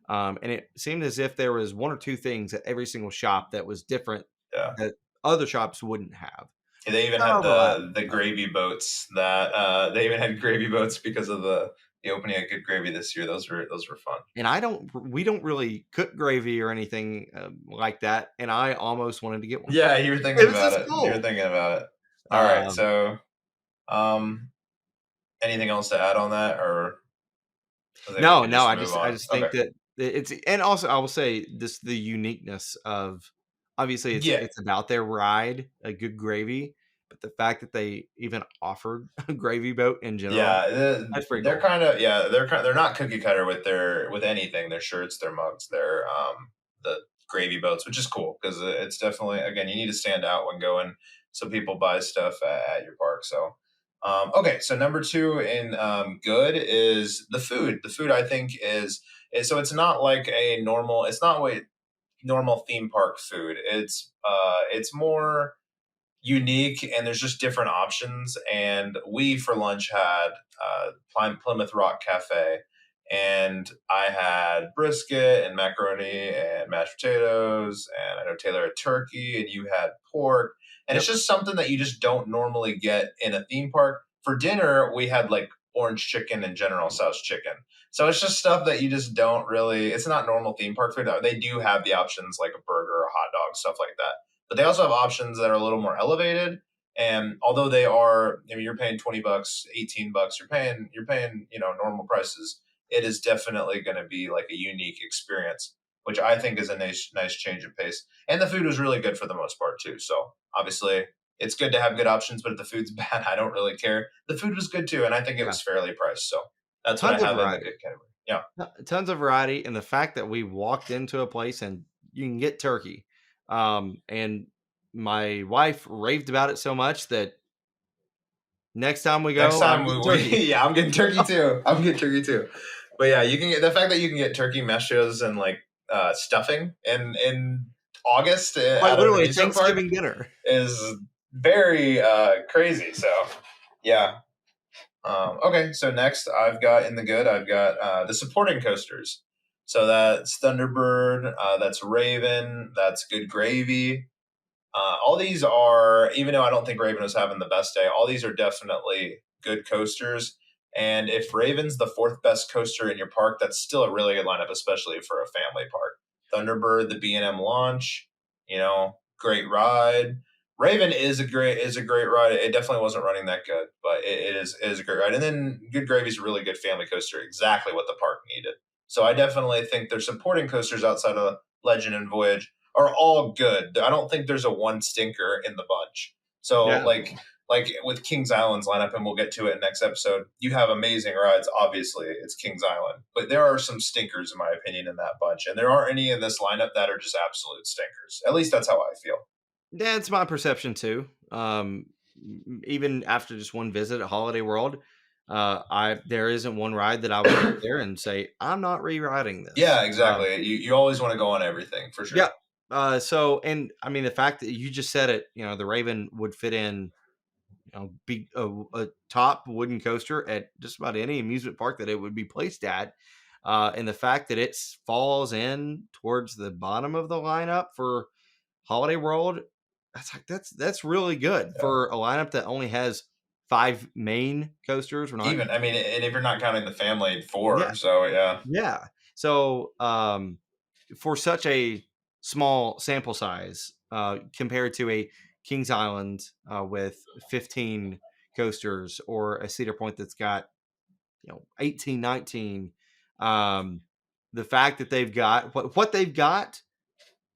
And it seemed as if there was one or two things at every single shop that was different yeah. that other shops wouldn't have. They even Not had overlap. the gravy boats that they even had gravy boats because of the opening of Good Gravy this year. Those were fun. And we don't really cook gravy or anything, like that, and I almost wanted to get one. Yeah, you were thinking It was about just it. You were cool. thinking about it. All right. Um, So, um, anything else to add on that, or I think we no, can no, just move I on. just Okay. think that it's and also I will say this the uniqueness of obviously Yeah, it's about their ride, a good gravy, but the fact that they even offered a gravy boat in general, yeah, that's pretty they're cool. kind of yeah they're not cookie cutter with with anything. Their shirts, their mugs, their the gravy boats, which is cool because it's definitely again you need to stand out when going so people buy stuff at your park. So okay, so number two in good is the food. The food I think is so it's not like a normal. It's not what normal theme park food. It's more unique and there's just different options. And we for lunch had Plymouth Rock Cafe, and I had brisket and macaroni and mashed potatoes, and I know Taylor had turkey, and you had pork. And it's Yep. just something that you just don't normally get in a theme park. For dinner, we had like orange chicken and General Tso's chicken. So it's just stuff that you just don't really. It's not normal theme park food. They do have the options like a burger, a hot dog, stuff like that, but they also have options that are a little more elevated. And although they are, I mean, you're paying $20, $18, you're paying, normal prices. It is definitely going to be like a unique experience, which I think is a nice change of pace. And the food was really good for the most part too. So obviously, it's good to have good options, but if the food's bad, I don't really care. The food was good too, and I think it Yeah. was fairly priced. So that's what I Tons of have in the variety. good category. Yeah, Tons of variety, and the fact that we walked into a place and you can get turkey, and my wife raved about it so much that next time we next go, I'm time getting we turkey. yeah, I'm getting turkey too. I'm getting turkey too. But yeah, you can get the fact that you can get turkey mashed and like stuffing in August Like at an literally amusement park Thanksgiving dinner. is very crazy. So yeah. Okay, so next I've got in the good, I've got the supporting coasters. So that's Thunderbird, that's Raven, that's Good Gravy, all these are, even though I don't think Raven was having the best day, all these are definitely good coasters. And if Raven's the fourth best coaster in your park, that's still a really good lineup, especially for a family park. Thunderbird, the B&M launch, great ride. Raven is a great ride. It definitely wasn't running that good, but it is a great ride. And then Good Gravy's a really good family coaster, exactly what the park needed. So I definitely think their supporting coasters outside of Legend and Voyage are all good. I don't think there's a one stinker in the bunch. So Yeah. like with Kings Island's lineup, and we'll get to it in next episode. You have amazing rides. Obviously, it's Kings Island, but there are some stinkers, in my opinion, in that bunch, and there aren't any in this lineup that are just absolute stinkers. At least that's how I feel. That's my perception too. Even after just one visit at Holiday World, I there isn't one ride that I would sit there and say I'm not rewriting this. Yeah, exactly. You always want to go on everything for Yeah. sure. And I mean, the fact that you just said it, the Raven would fit in, be a top wooden coaster at just about any amusement park that it would be placed at. And the fact that it falls in towards the bottom of the lineup for Holiday World, that's really good Yeah. for a lineup that only has 5 main coasters. We're not. Even I mean, and if you're not counting the family Yeah, four, so yeah, yeah. So, for such a small sample size, compared to a Kings Island, with 15 coasters, or a Cedar Point that's got, 18, 19, um, the fact that they've got what they've got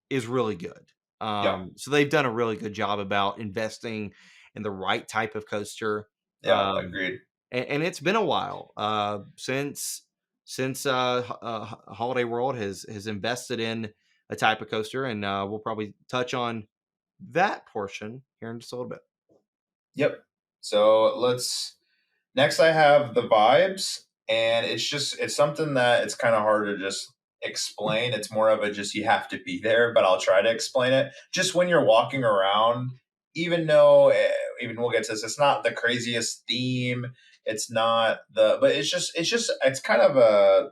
is really good. yeah, So they've done a really good job about investing in the right type of coaster. yeah, Um, agreed. and it's been a while, since Holiday World has invested in a type of coaster, and we'll probably touch on that portion here in just a little bit. Yep. So let's next. I have the vibes, and it's something that it's kind of hard to just explain. It's more of a just you have to be there, but I'll try to explain it. Just when you're walking around, even though even we'll get to this, it's not the craziest theme. It's not but it's kind of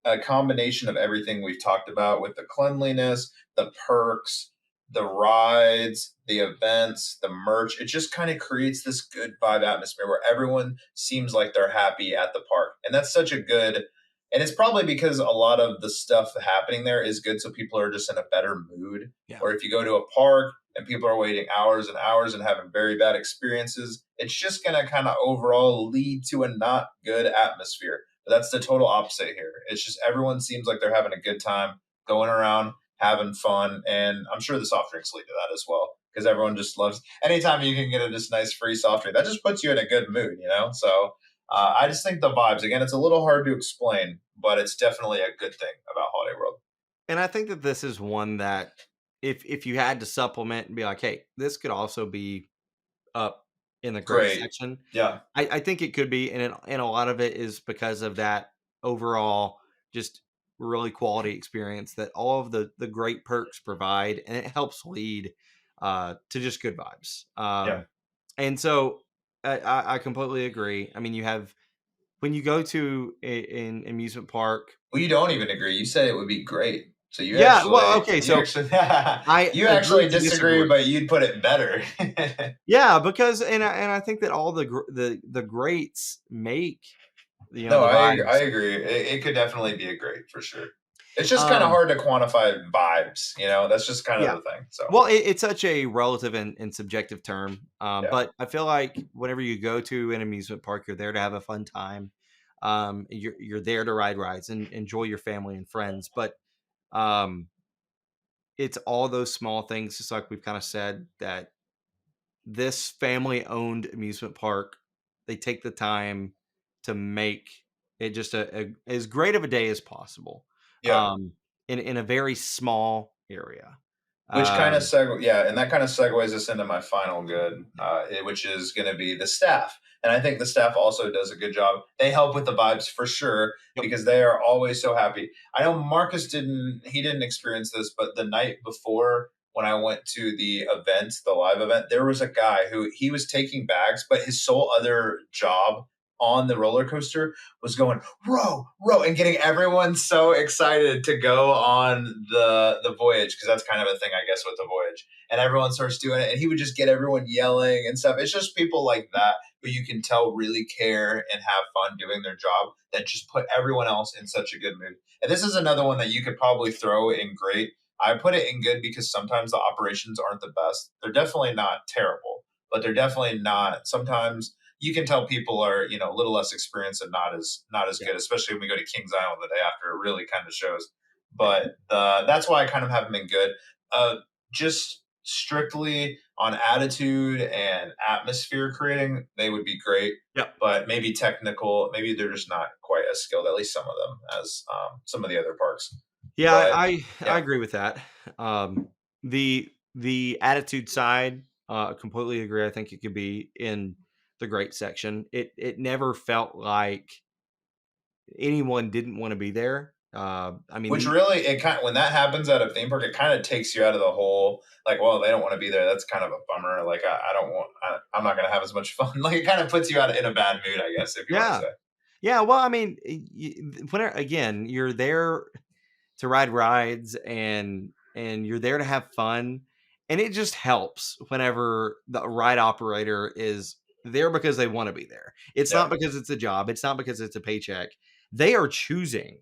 a combination of everything we've talked about with the cleanliness, the perks, the rides, the events, the merch. It just kind of creates this good vibe atmosphere where everyone seems like they're happy at the park. And that's such a good, and it's probably because a lot of the stuff happening there is good. So people are just in a better mood. Yeah. Or if you go to a park and people are waiting hours and hours and having very bad experiences, it's just going to kind of overall lead to a not good atmosphere. But that's the total opposite here. It's just everyone seems like they're having a good time going around, having fun, and I'm sure the soft drinks lead to that as well because everyone just loves. Anytime you can get a just nice free soft drink, that just puts you in a good mood, you know. So I just think the vibes again. It's a little hard to explain, but it's definitely a good thing about Holiday World. And I think that this is one that, if you had to supplement and be like, hey, this could also be up in the great Great, section, yeah, I think it could be, and a lot of it is because of that overall just really quality experience that all of the great perks provide, and it helps lead, to just good vibes. yeah. And so I completely agree. I mean, you have when you go to an amusement park. Well, you don't even agree. You said it would be great. So Yeah, well, okay, you so actually, I you agree actually to disagree, disagree. but you'd put it better. Yeah, because and I think that all the greats make No, the I vibes. agree. It could definitely be a great for sure. It's just kind of Um, hard to quantify vibes, you know. That's just kind of yeah. the thing. So Well, it's such a relative and subjective term, yeah, but I feel like whenever you go to an amusement park, you're there to have a fun time. You're there to ride rides and enjoy your family and friends, but um, it's all those small things, just like we've kind of said, that this family-owned amusement park, they take the time to make it just as great of a day as possible, yeah. um, in a very small area. Which kind of Um, seg yeah, and that kind of segues us into my final good, which is going to be the staff. And I think the staff also does a good job. They help with the vibes for sure yep. because they are always so happy. I know Marcus didn't experience this, but the night before when I went to the event, the live event, there was a guy who he was taking bags, but his sole other job on the roller coaster was going row row and getting everyone so excited to go on the voyage because that's kind of a thing I guess with the voyage and everyone starts doing it and he would just get everyone yelling and stuff. It's just people like that who you can tell really care and have fun doing their job that just put everyone else in such a good mood. And this is another one that you could probably throw in great. I put it in good because sometimes the operations aren't the best. They're definitely not terrible, but they're definitely not. Sometimes you can tell people are a little less experienced and not as Yeah. good, especially when we go to Kings Island the day after. It really kind of shows. Yeah. But that's why I kind of have them in good. Just strictly on attitude and atmosphere creating, they would be great. Yep. But maybe technical, maybe they're just not quite as skilled. At least some of them, as some of the other parks. Yeah, But I yeah, agree with that. The attitude side, completely agree. I think it could be in the great section. It never felt like anyone didn't want to be there. I mean, which really it kind of, when that happens at a theme park, it kind of takes you out of the whole like, well, they don't want to be there. That's kind of a bummer. Like I don't want, I'm not gonna have as much fun. Like it kind of puts you out in a bad mood, I guess, if you want to yeah, say. yeah. Well, I mean, whenever again, you're there to ride rides and you're there to have fun, and it just helps whenever the ride operator is there because they want to be there. It's Yeah, not because it's a job. It's not because it's a paycheck. They are choosing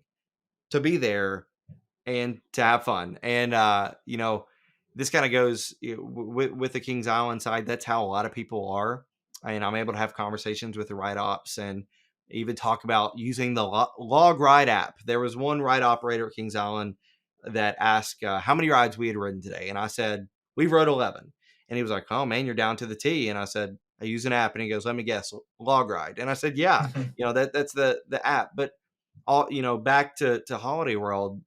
to be there and to have fun. And this kind of goes with the Kings Island side. That's how a lot of people are, and I'm able to have conversations with the ride ops and even talk about using the log ride app. There was one ride operator at Kings Island that asked how many rides we had ridden today, and I said we've rode 11, and he was like, "Oh man, you're down to the T." And I said, "I use an app," and he goes, "Let me guess, log ride." And I said, "Yeah, that's the app." But all back to Holiday World,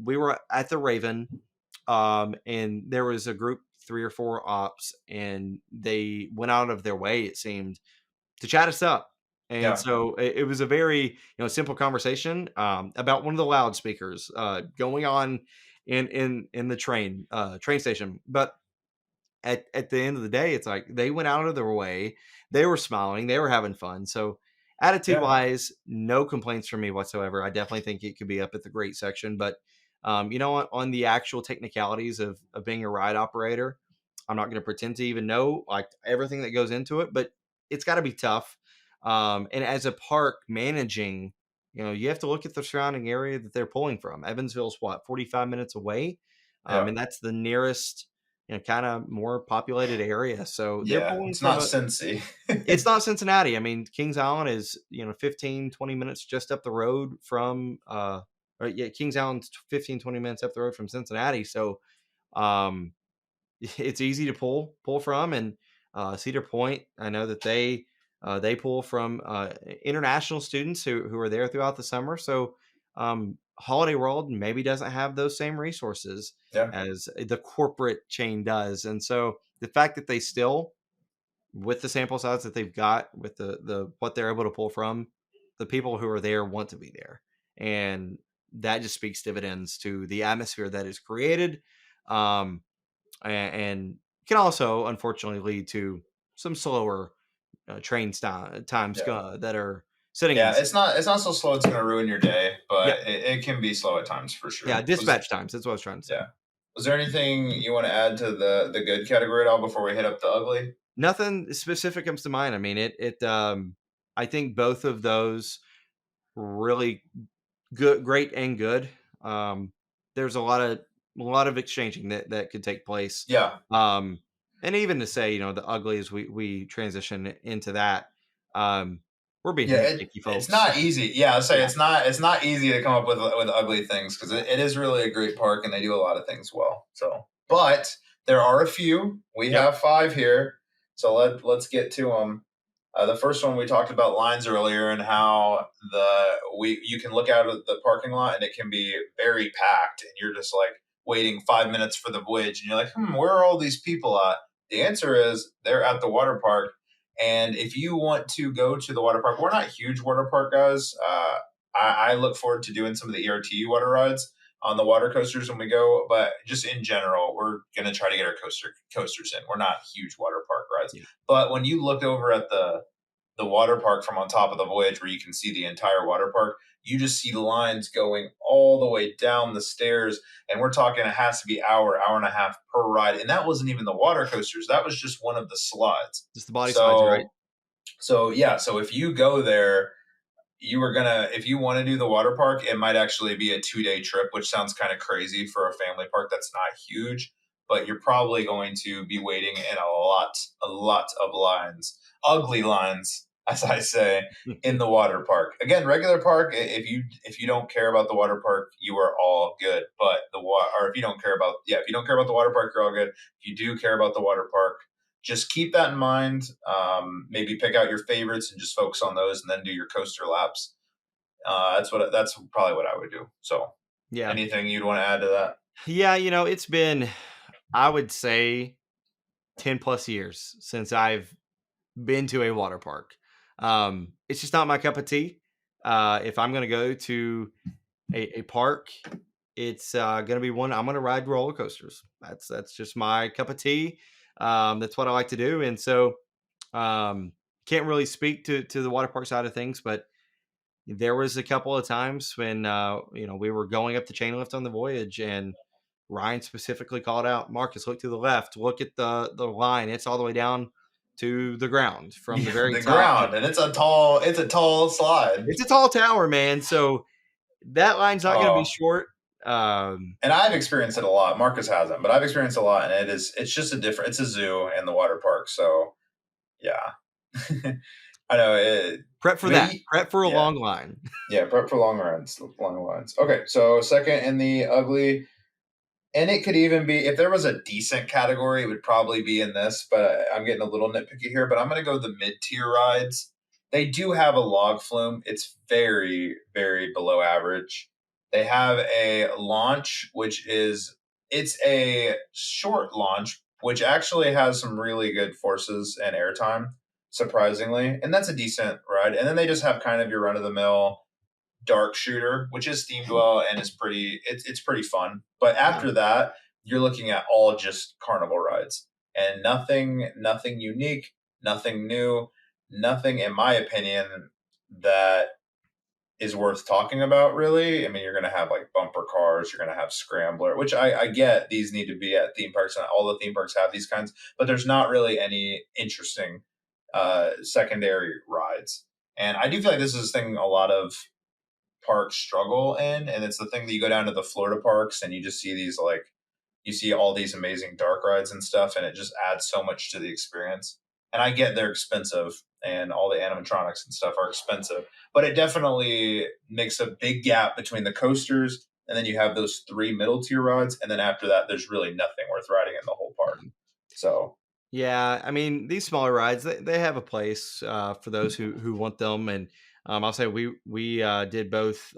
we were at the Raven, and there was a group, 3 or 4 ops, and they went out of their way, it seemed, to chat us up. And yeah, so it was a very simple conversation about one of the loudspeakers going on in the train station. But at the end of the day, it's like they went out of their way. They were smiling. They were having fun. So attitude yeah, wise, no complaints from me whatsoever. I definitely think it could be up at the great section. But on the actual technicalities of being a ride operator, I'm not going to pretend to even know like everything that goes into it. But it's got to be tough. And as a park managing, you have to look at the surrounding area that they're pulling from. Evansville's what, 45 minutes away, yeah, and that's the nearest kind of more populated area. So they're yeah. pulling It's from not a Cincy. it's not Cincinnati. I mean, Kings Island is, 15, 20 minutes just up the road from or yeah, Kings Island's 15, 20 minutes up the road from Cincinnati. So um it's easy to pull from. And Cedar Point, I know that they pull from international students who are there throughout the summer. So Holiday World maybe doesn't have those same resources Yeah, as the corporate chain does. And so the fact that they still, with the sample size that they've got, with the what they're able to pull from, the people who are there want to be there. And that just speaks dividends to the atmosphere that is created. Um, and can also unfortunately lead to some slower times yeah, that are sitting in yeah. the It's not so slow. It's gonna ruin your day, yeah, but it can be slow at times for yeah, sure. dispatch times, that's what I was trying to say. Yeah. Was there anything you want to add to the good category at all before we hit up the ugly? Nothing specific comes to mind. I mean, I think both of those really good, great and good. um there's a lot of exchanging that could take place. Yeah, um and even to say, the ugly, as we transition into that, um we're being yeah. nitpicky, It's folks. not easy. Yeah, I'll say Yeah. it's not easy to come up with ugly things because it is really a great park and they do a lot of things well. So, but there are a few. We Yep. have five here, so let's get to them. The first one we talked about lines earlier and how you can look out at the parking lot and it can be very packed and you're just like waiting 5 minutes for the voyage and you're like, where are all these people at? The answer is they're at the water park. And if you want to go to the water park, we're not huge water park guys. I look forward to doing some of the ERT water rides on the water coasters when we go, but just in general, we're gonna try to get our coasters in. We're not huge water park rides, Yeah. but when you look over at the water park from on top of the voyage where you can see the entire water park, you just see lines going all the way down the stairs. And we're talking it has to be hour and a half per ride. And that wasn't even the water coasters. That was just one of the slides. Just the body size, right? So yeah, so if you go there, you were gonna if you want to do the water park, it might actually be a 2 day trip, which sounds kind of crazy for a family park that's not huge, but you're probably going to be waiting in a lot of lines, ugly lines, as I say, in the water park. Again, regular park, if you don't care about the water park, you are all good. But the water, or if you don't care about the water park, you're all good. If you do care about the water park, just keep that in mind. Maybe pick out your favorites and just focus on those, and then do your coaster laps. That's probably what I would do. So, Yeah. anything you'd want to add to that? Yeah, it's been, I would say, 10 plus years since I've been to a water park. It's just not my cup of tea. If I'm going to go to a park, it's going to be one I'm going to ride roller coasters. That's just my cup of tea. That's what I like to do, and so um, can't really speak to the water park side of things, but there was a couple of times when we were going up the chain lift on the voyage, and Ryan specifically called out, Marcus, look to the left, look at the line. It's all the way down to the ground from the Yeah, very the top. ground, and it's a tall slide. It's a tall tower, man. So that line's not going to be Oh, short. Um, and I've experienced it a lot. Marcus hasn't, but I've experienced it a lot, and it's just a different. It's a zoo and the water park, so yeah. I know it. Prep for that. Me, Prep for a yeah, long line. yeah. Prep for long lines. Okay, so second in the ugly. And it could even be, if there was a decent category, it would probably be in this, but I'm getting a little nitpicky here. But I'm going to go the mid tier rides. They do have a log flume. It's very, very below average. They have a launch, it's a short launch, which actually has some really good forces and airtime, surprisingly. And that's a decent ride. And then they just have kind of your run of the mill dark shooter, which is themed well and is it's pretty fun. But Yeah. after that, you're looking at all just carnival rides and nothing unique, nothing new, nothing in my opinion that is worth talking about really. I mean, you're going to have like bumper cars, you're going to have scrambler, which I get these need to be at theme parks and all the theme parks have these kinds, but there's not really any interesting secondary rides. And I do feel like this is a thing a lot of parks struggle in, and it's the thing that you go down to the Florida parks and you just see these like you see all these amazing dark rides and stuff, and it just adds so much to the experience. And I get they're expensive, and all the animatronics and stuff are expensive, but it definitely makes a big gap between the coasters, and then you have those three middle tier rides, and then after that, there's really nothing worth riding in the whole park. So Yeah, I mean, these smaller rides, they have a place for those who want them, and I'll say we did both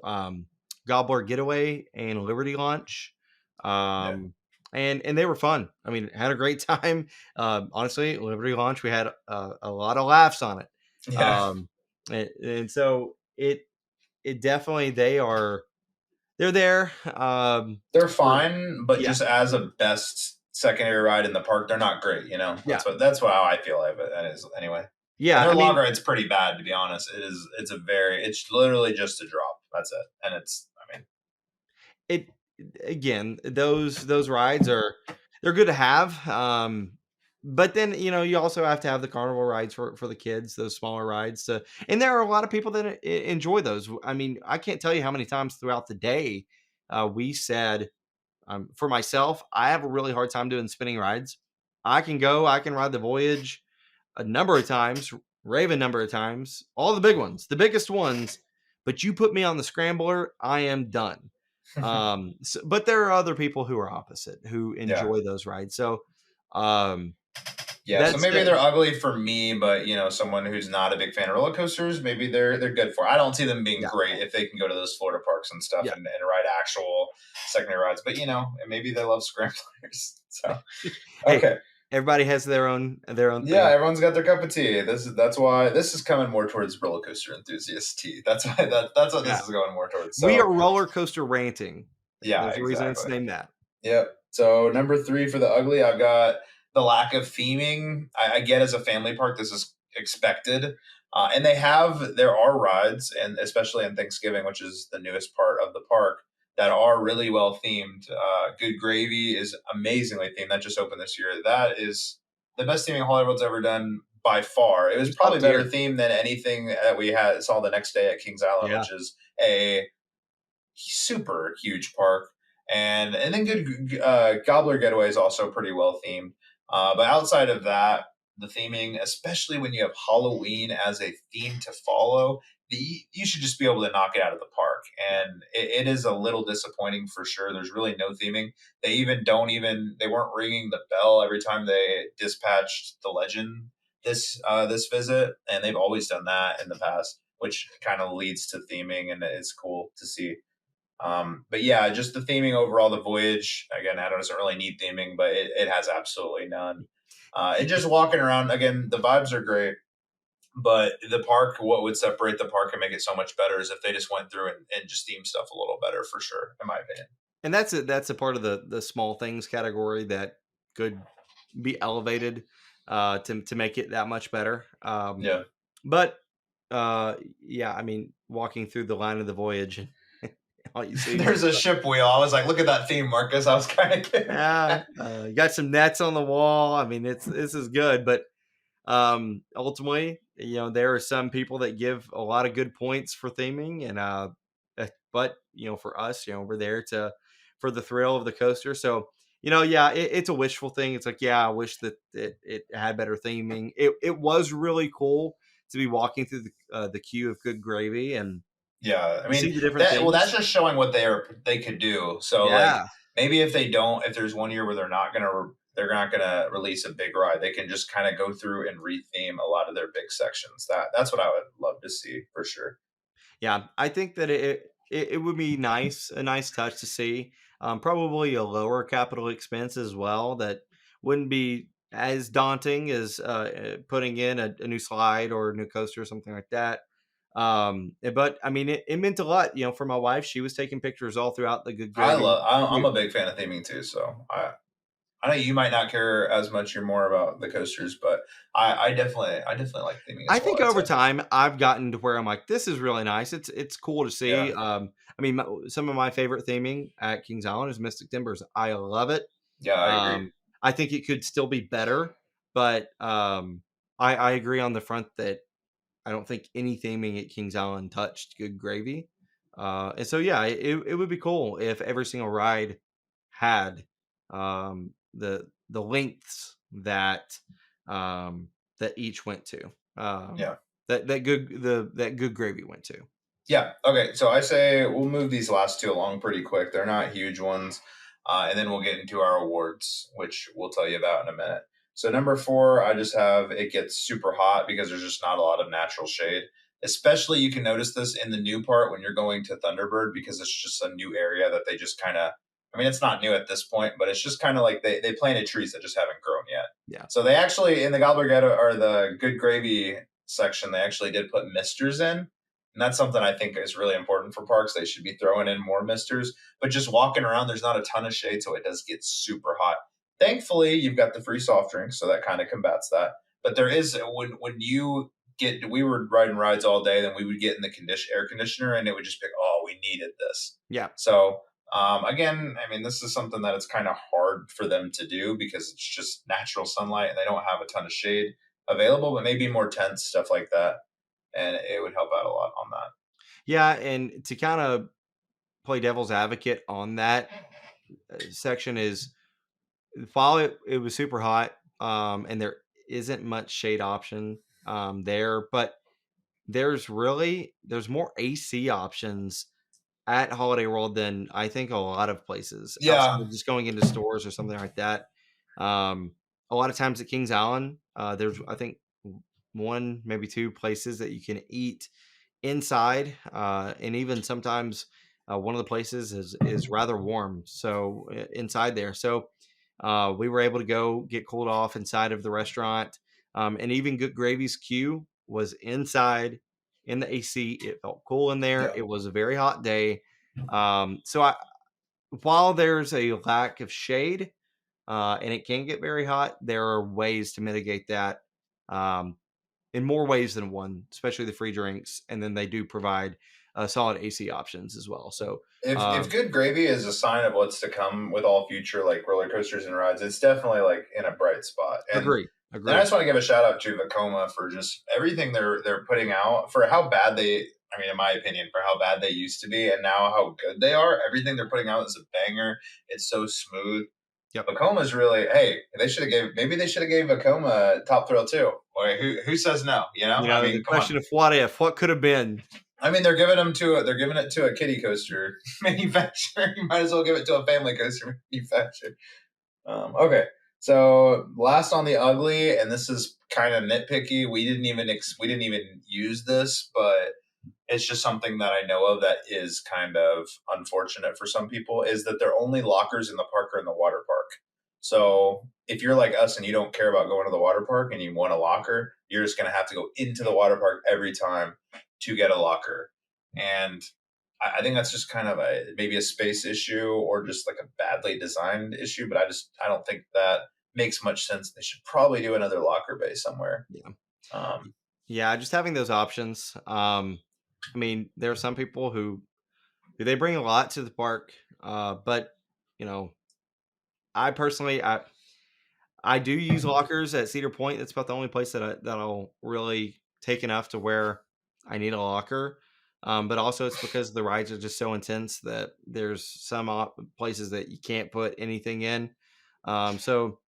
Gobbler Getaway and Liberty Launch, yeah, um, and they were fun. I mean, had a great time. Honestly, Liberty Launch, we had a lot of laughs on it, yeah, um, and so it definitely they're there. they're For fine, but yeah, just as a best secondary ride in the park, they're not great. You know, yeah, that's what how I feel of it. That is anyway. And yeah. their I log mean, ride's pretty bad, to be honest. It's literally just a drop. That's it. And I mean, it again, those rides are they're good to have. But then you also have to have the carnival rides for the kids, those smaller rides. And there are a lot of people that enjoy those. I mean, I can't tell you how many times throughout the day we said, for myself, I have a really hard time doing spinning rides. I can ride the voyage a number of times, rave a number of times, all the big ones, the biggest ones. But you put me on the scrambler, I am done. But there are other people who are opposite who yeah. enjoy those rides. So, um, Yeah, so that's maybe they're ugly for me, but someone who's not a big fan of roller coasters, maybe they're good for it. I don't see them being yeah, great if they can go to those Florida parks and stuff yeah. and ride actual secondary rides. But maybe they love scramblers. So Hey, okay. everybody has their own Yeah, thing. everyone's got their cup of tea. That's why this is coming more towards roller coaster enthusiast tea. That's what this Yeah, is going more towards. we So are roller coaster ranting. yeah, There's a reason it's exactly. named that. Yep. So number three for the ugly, I've got the lack of theming. I get as a family park, this is expected. And there are rides, and especially in Thanksgiving, which is the newest part of the park, that are really well themed. Good Gravy is amazingly themed. That just opened this year. That is the best theming Hollywood's ever done by far. It was It's top probably better tier. themed than anything that we saw the next day at Kings Island, Yeah, which is a super huge park. And then good Gobbler Getaway is also pretty well themed. But outside of that, the theming, especially when you have Halloween as a theme to follow. You should just be able to knock it out of the park. Yeah. And it is a little disappointing for sure. There's really no theming. They even don't even they weren't ringing the bell every time they dispatched the legend this visit, and they've always done that in the past, which kind of leads to theming, and it's cool to see. But yeah, just the theming overall, the voyage again, I don't doesn't really need theming, but it has absolutely none. And just walking around again, the vibes are great, but the park, what would separate the park and make it so much better is if they just went through and just themed stuff a little better for sure, in my opinion. And that's a part of the small things category that could be elevated to make it that much better. Yeah. But yeah, I mean, walking through the line of the voyage, all you see is There's a ship wheel. I was like, look at that theme, Marcus. I was kind of kidding. yeah, you got some nets on the wall. I mean, it's this is good, but ultimately, there are some people that give a lot of good points for theming, and but for us, we're there to for the thrill of the coaster. So yeah, it's a wishful thing. It's like, yeah, I wish that it had better theming. It was really cool to be walking through the queue of good gravy and Yeah, I mean see the different that. Well, that's things. just showing what they could do. So like Yeah, maybe if they don't, if there's one year where they're not gonna release a big ride, they can just kind of go through and retheme a lot of their big sections. That's what I would love to see for sure. yeah. I think that it would be a nice touch to see. Probably a lower capital expense as well. That wouldn't be as daunting as putting in a new slide or a new coaster or something like that. But I mean, it meant a lot, for my wife. She was taking pictures all throughout the Good Gravy. I'm a big fan of theming too. So I know you might not care as much. You're more about the coasters, but I definitely like theming I as well. think I'd over say. time I've gotten to where I'm like, this is really nice. It's cool to see. Yeah, I mean, some of my favorite theming at Kings Island is Mystic Timbers. I love it. yeah, I agree. I think it could still be better, but I agree on the front that I don't think any theming at Kings Island touched Good Gravy. And so yeah, it would be cool if every single ride had the lengths um, that each went to. Um, Yeah. that Good Gravy went to. Yeah. Okay. So I say we'll move these last two along pretty quick. They're not huge ones. And then we'll get into our awards, which we'll tell you about in a minute. So, number four, I just have it gets super hot because there's just not a lot of natural shade. Especially, you can notice this in the new part when you're going to Thunderbird because it's just a new area that they just kind of, I mean, it's not new at this point, but it's just kind of like they planted trees that just haven't grown yet. Yeah. So, they actually, in the Gobblerghetto or the Good Gravy section, they actually did put misters in, and that's something I think is really important for parks. They should be throwing in more misters. But just walking around, there's not a ton of shade, so it does get super hot. Thankfully, you've got the free soft drinks, so that kind of combats that. But there is when you get we were riding rides all day, then we would get in the air conditioner, and it would just be, oh, we needed this. Yeah. So again, I mean, this is something that it's kind of hard for them to do because it's just natural sunlight, and they don't have a ton of shade available. But maybe more tents, stuff like that, and it would help out a lot on that. Yeah. And to kind of play devil's advocate on that section is while it was super hot, and there isn't much shade option there, but there's more AC options at Holiday World than I think a lot of places outside Yeah, of just going into stores or something like that. Um, a lot of times at Kings Island, there's I think one, maybe two places that you can eat inside, and even sometimes one of the places is rather warm. So inside there, so we were able to go get cooled off inside of the restaurant, and even Good Gravy's queue was inside in the AC. It felt cool in there. yeah. It was a very hot day. So while there's a lack of shade, and it can get very hot, there are ways to mitigate that. Um, in more ways than one, especially the free drinks, and then they do provide solid AC options as well. So If good gravy is a sign of what's to come with all future like roller coasters and rides, it's definitely like in a bright spot. agree, And I agree. just want to give a shout out to Vekoma for just everything they're putting out for how bad they. I mean, in my opinion, for how bad they used to be, and now how good they are. Everything they're putting out is a banger. It's so smooth. Yep. Vacoma's really, hey, they should have gave Vacoma Top Thrill too. Or who says no? You know, You I know, the mean, come on. question of what if, what could have been. I mean, they're giving it to a kiddie coaster manufacturer. You might as well give it to a family coaster manufacturer. Okay, so last on the ugly, and this is kind of nitpicky. We didn't even use this, but it's just something that I know of that is kind of unfortunate for some people. Is that there are only lockers in the park or in the water park. So if you're like us and you don't care about going to the water park and you want a locker, you're just going to have to go into the water park every time to get a locker. And I think that's just kind of maybe a space issue or just like a badly designed issue. But I don't think that makes much sense. They should probably do another locker bay somewhere. Yeah. Um, Yeah, just having those options. I mean, there are some people who they bring a lot to the park, but you know, I personally, I do use lockers at Cedar Point. That's about the only place that I'll really take enough to where I need a locker. But also, it's because the rides are just so intense that there's some places that you can't put anything in. So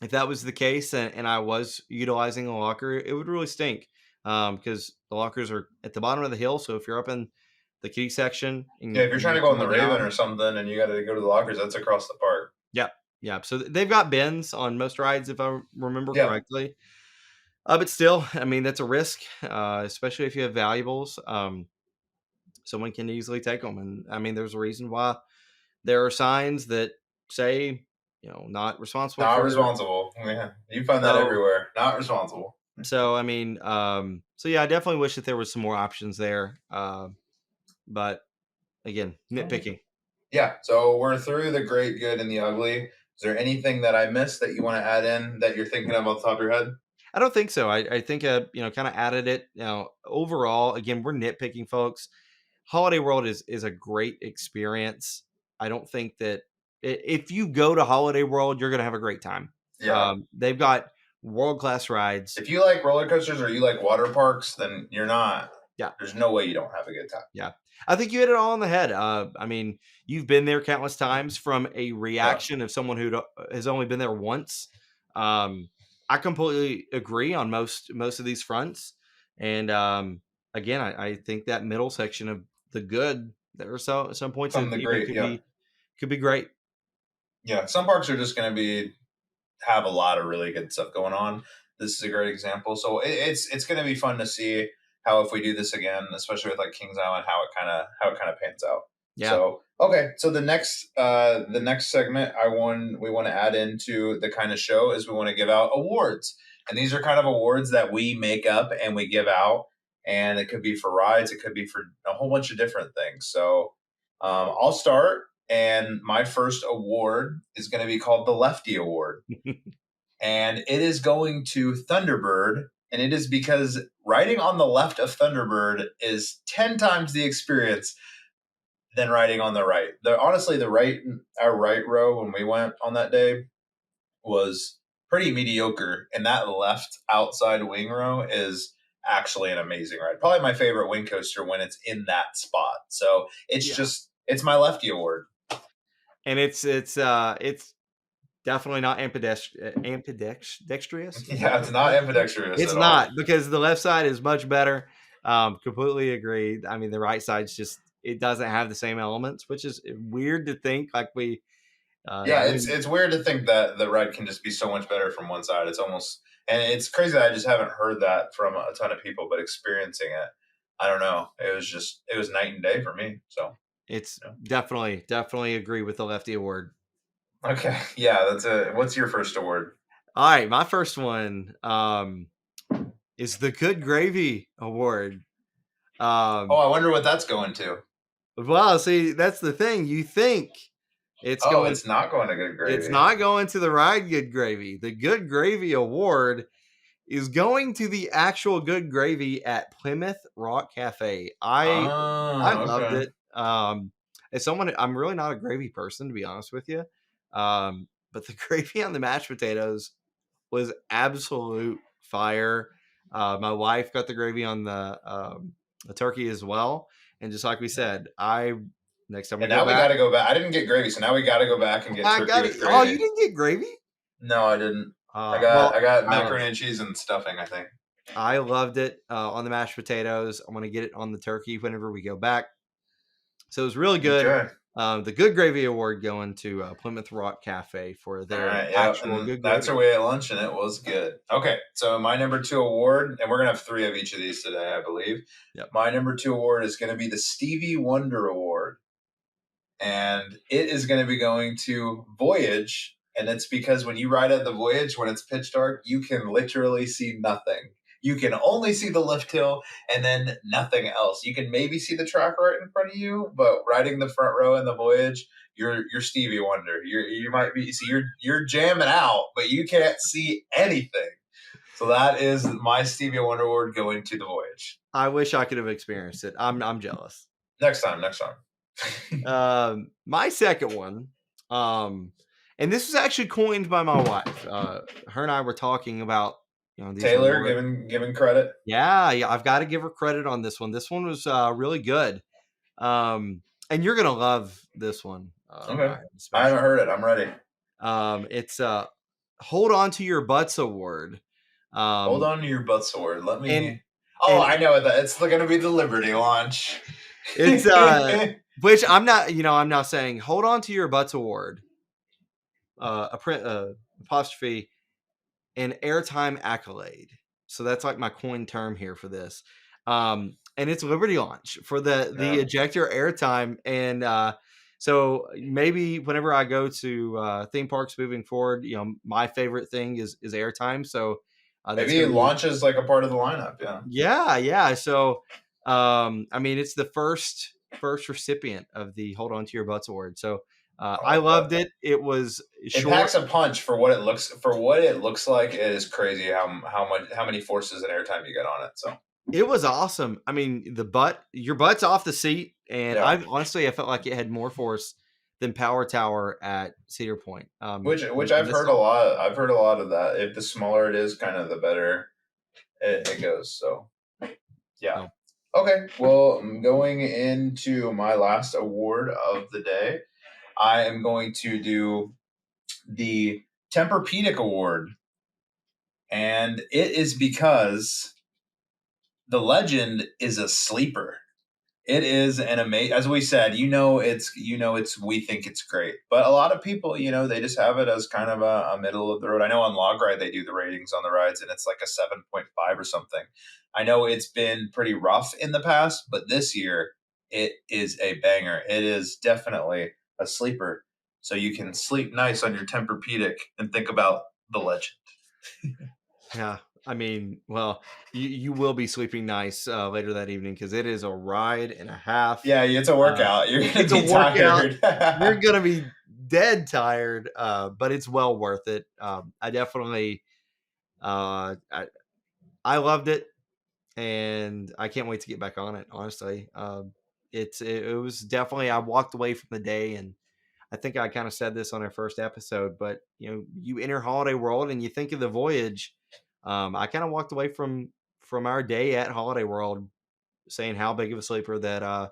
if that was the case and I was utilizing a locker, it would really stink because the lockers are at the bottom of the hill. So if you're up in the kiddie section yeah, and, if you're and trying you're to go on the coming Raven down, or something and you got to go to the lockers, that's across the park. yep, yep. So they've got bins on most rides, if I remember Yeah. correctly. But still, I mean, that's a risk, especially if you have valuables. Someone can easily take them, and I mean, there's a reason why there are signs that say, not responsible Not for. responsible. Yeah, you find that So everywhere. Not responsible. I mean, so yeah, I definitely wish that there was some more options there. But again, Okay. nitpicking. Yeah, so we're through the great, good, and the ugly. Is there anything that I missed that you want to add in that you're thinking of off the top of your head? I don't think so. I think kind of added it. Overall, again, we're nitpicking, folks. Holiday World is a great experience. I don't think that if you go to Holiday World, you're going to have a great time. Yeah. They've got world class rides. If you like roller coasters or you like water parks, then you're not. Yeah, There's no way you don't have a good time. yeah. I think you hit it all on the head. I mean, you've been there countless times from a Yeah. reaction of someone who has only been there once. Um, I completely agree on most of these fronts, and again, I think that middle section of the good, there are some points Some of that the even great, yeah. could be great. Yeah. Some parks are just going to have a lot of really good stuff going on. This is a great example. So it's going to be fun to see how if we do this again, especially with like Kings Island, how it kind of pans out. Yeah. So okay, so the next segment we want to add into the kind of show is we want to give out awards, and these are kind of awards that we make up and we give out, and it could be for rides, it could be for a whole bunch of different things. So I'll start, and my first award is going to be called the Lefty Award, and it is going to Thunderbird. And it is because riding on the left of Thunderbird is 10 times the experience than riding on the right. Honestly, our right row when we went on that day was pretty mediocre. And that left outside wing row is actually an amazing ride. Probably my favorite wing coaster when it's in that spot. So Yeah. it's my Lefty Award. And it's definitely not ambidextrous. Is that Yeah, what it's I not would say? ambidextrous It's at all. not because the left side is much better. Completely agreed. I mean, the right side's just it doesn't have the same elements, which is weird to think. Like Yeah, when it's weird to think that the ride can just be so much better from one side. It's almost, and it's crazy that I just haven't heard that from a ton of people, but experiencing it, I don't know. It was night and day for me. So it's yeah. definitely agree with the lefty award. Okay, yeah, that's it. What's your first award? All right, my first one is the Good Gravy Award. Oh, Um, I wonder what that's going to. well, see, that's the thing. You think it's Oh, going it's not going to good It's gravy. not going to the ride Good Gravy. The Good Gravy Award is going to the actual Good Gravy at Plymouth Rock Cafe. I Oh, loved okay. it. As someone, I'm really not a gravy person to be honest with you. But the gravy on the mashed potatoes was absolute fire. My wife got the gravy on the turkey as well, and just like we said, I next time we And go now we back, got to go back. I didn't get gravy, so now we got to go back and get I turkey got it. with Oh, you gravy. didn't get gravy? No, I didn't. Well, I got I love macaroni it. and cheese and stuffing, I think. I loved it on the mashed potatoes. I'm gonna get it on the turkey whenever we go back. So it was really good. Okay. The Good Gravy Award going to Plymouth Rock Cafe for All their right, yeah, actual and good that's our gravy. way at lunch, and it was good. Okay, so my number two award, and we're gonna have three of each of these today, I believe. Yep. My number two award is gonna be the Stevie Wonder Award, and it is gonna be going to Voyage, and it's because when you ride at the Voyage, when it's pitch dark, you can literally see nothing. You can only see the lift hill and then nothing else. You can maybe see the track right in front of you, but riding the front row in the Voyage, you're Stevie Wonder. You might be see you're jamming out, but you can't see anything. So that is my Stevie Wonder award going to the Voyage. I wish I could have experienced it. I'm jealous. Next time, next time. My second one, and this was actually coined by my wife. Her and I were talking about these Taylor awards. giving credit. Yeah, I've got to give her credit on this one. This one was really good. And you're gonna love this one, Okay, Ryan, I haven't especially. heard it. I'm ready. It's Hold On to Your Butts Award. Hold Um, on to your butt sword. Let and me. Oh, and I know that. It's going to be the Liberty launch. it's which I'm not saying Hold On to Your Butts Award, apostrophe, an airtime accolade. So that's like my coin term here for this. And it's Liberty Launch for the Yeah. ejector airtime. And so maybe whenever I go to theme parks moving forward, my favorite thing is airtime. So that's Maybe going it to be launches like a part of the lineup. Yeah. yeah. So I mean, it's the first recipient of the Hold On to Your Butts Award. So I I like that. loved it. It was It short. packs a punch for what it looks like. It is crazy how many forces and airtime you get on it. So It was awesome. I mean, your butt's off the seat, and yeah, I felt like it had more force than Power Tower at Cedar Point. which And I've this heard a lot. I've heard a lot of that. If the smaller it is, kind of the better it goes. So yeah. so, Okay. Well, going into my last award of the day, I am going to do the Tempur-Pedic Award, and it is because the Legend is a sleeper. It is an amazing, as we said, it's we think it's great, but a lot of people, they just have it as kind of a middle of the road. I know on Log Ride they do the ratings on the rides, and it's like a 7.5 or something. I know it's been pretty rough in the past, but this year it is a banger. It is definitely a sleeper, so you can sleep nice on your Tempur-Pedic and think about the Legend. yeah. I mean, well, you will be sleeping nice later that evening because it is a ride and a half. Yeah, it's a Uh, workout. You're gonna it's a be workout. tired. You're gonna be dead tired, but it's well worth it. I definitely, I loved it. And I can't wait to get back on it. Honestly, it was definitely I walked away from the day, and I think I kind of said this on our first episode, but you enter Holiday World and you think of the Voyage. I kind of walked away from our day at Holiday World saying how big of a sleeper that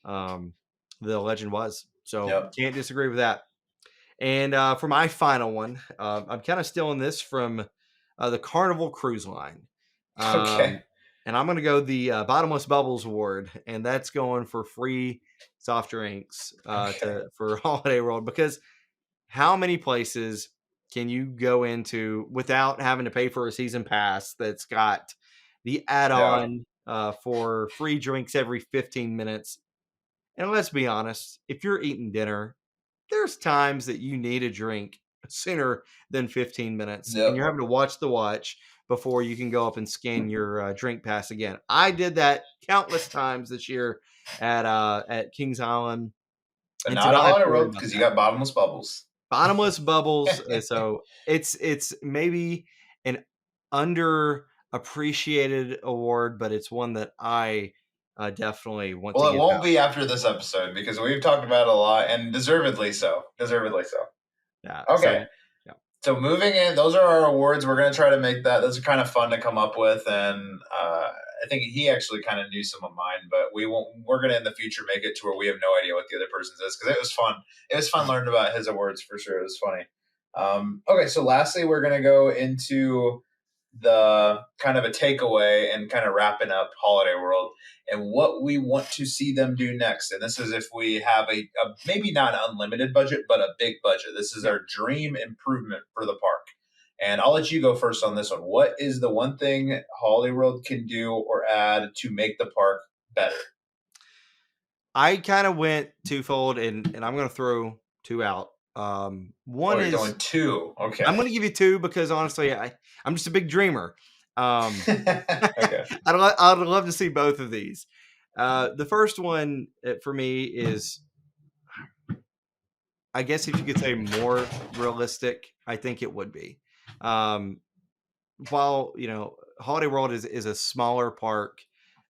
um, the Legend was. So Yep. can't disagree with that. And for my final one, I'm kind of stealing this from the Carnival Cruise Line. Okay. Um, and I'm going to go the Bottomless Bubbles Award, and that's going for free soft drinks Okay. for Holiday World. Because how many places can you go into without having to pay for a season pass that's got the Yeah. add-on for free drinks every 15 minutes? And let's be honest, if you're eating dinner, there's times that you need a drink sooner than 15 minutes and Yep. you're having to watch the watch before you can go up and scan your drink pass again. I did that countless times this year at Kings Island But and to not a not have holiday to worry world about because you that. got bottomless bubbles. Bottomless bubbles. So it's maybe an underappreciated award, but it's one that I definitely want to Well, it give won't out. be after this episode because we've talked about it a lot and deservedly so. Deservedly so. Yeah. Okay. So yeah. So moving in, those are our awards. We're gonna try to make that. Those are kind of fun to come up with, and I think he actually kind of knew some of mine, but we won't. We're gonna in the future make it to where we have no idea what the other person's is because it was fun. It was fun learning about his awards for sure. It was funny. Okay, so lastly, we're gonna go into the kind of a takeaway and kind of wrapping up Holiday World and what we want to see them do next. And this is if we have a maybe not an unlimited budget, but a big budget. This is Yeah. our dream improvement for the park. And I'll let you go first on this one. What is the one thing Holiday World can do or add to make the park better? I kind of went twofold, and I'm going to throw two out. Oh, One you're is going two. I'm Okay. going to give you two because honestly, I'm just a big dreamer. Okay. I'd love to see both of these. The first one for me is, I guess, if you could say more realistic, I think it would be. Um, while Holiday World is a smaller park,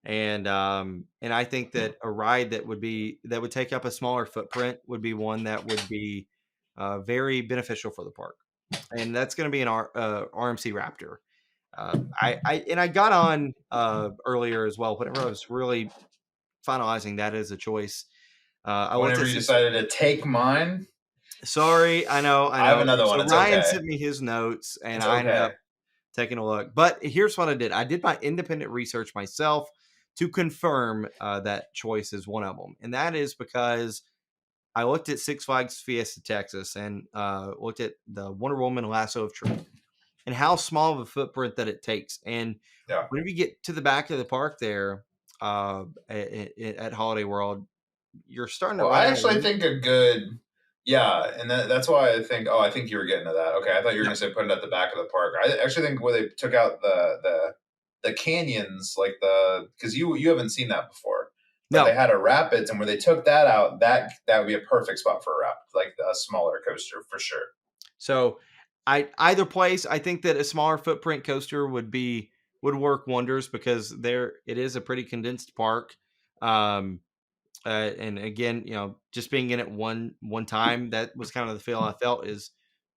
and I think that a ride that would take up a smaller footprint would be one that would be very beneficial for the park, and that's going to be an RMC Raptor. I got on earlier as well whenever I was really finalizing that as a choice. I looked Whenever at you six. decided to take mine, Sorry, I know, I I have know. another one. So It's Ryan okay. sent me his notes, and It's I ended okay. up taking a look. But here's what I did: I did my independent research myself to confirm that choice is one of them, and that is because I looked at Six Flags Fiesta Texas and looked at the Wonder Woman Lasso of Truth and how small of a footprint that it takes. And Yeah. whenever you get to the back of the park there at Holiday World, you're starting to Well, run I out of actually room. think a good, yeah, and that's why I think. Oh, I think you were getting to that. Okay, I thought you were Yeah. going to say put it at the back of the park. I actually think where they took out the canyons, like because you haven't seen that before, but they No. had a rapids, and where they took that out, that would be a perfect spot for a rapid, like a smaller coaster for sure. So I either place, I think that a smaller footprint coaster would work wonders because there it is a pretty condensed park. Um, and again, just being in it one time, that was kind of the feel I felt is,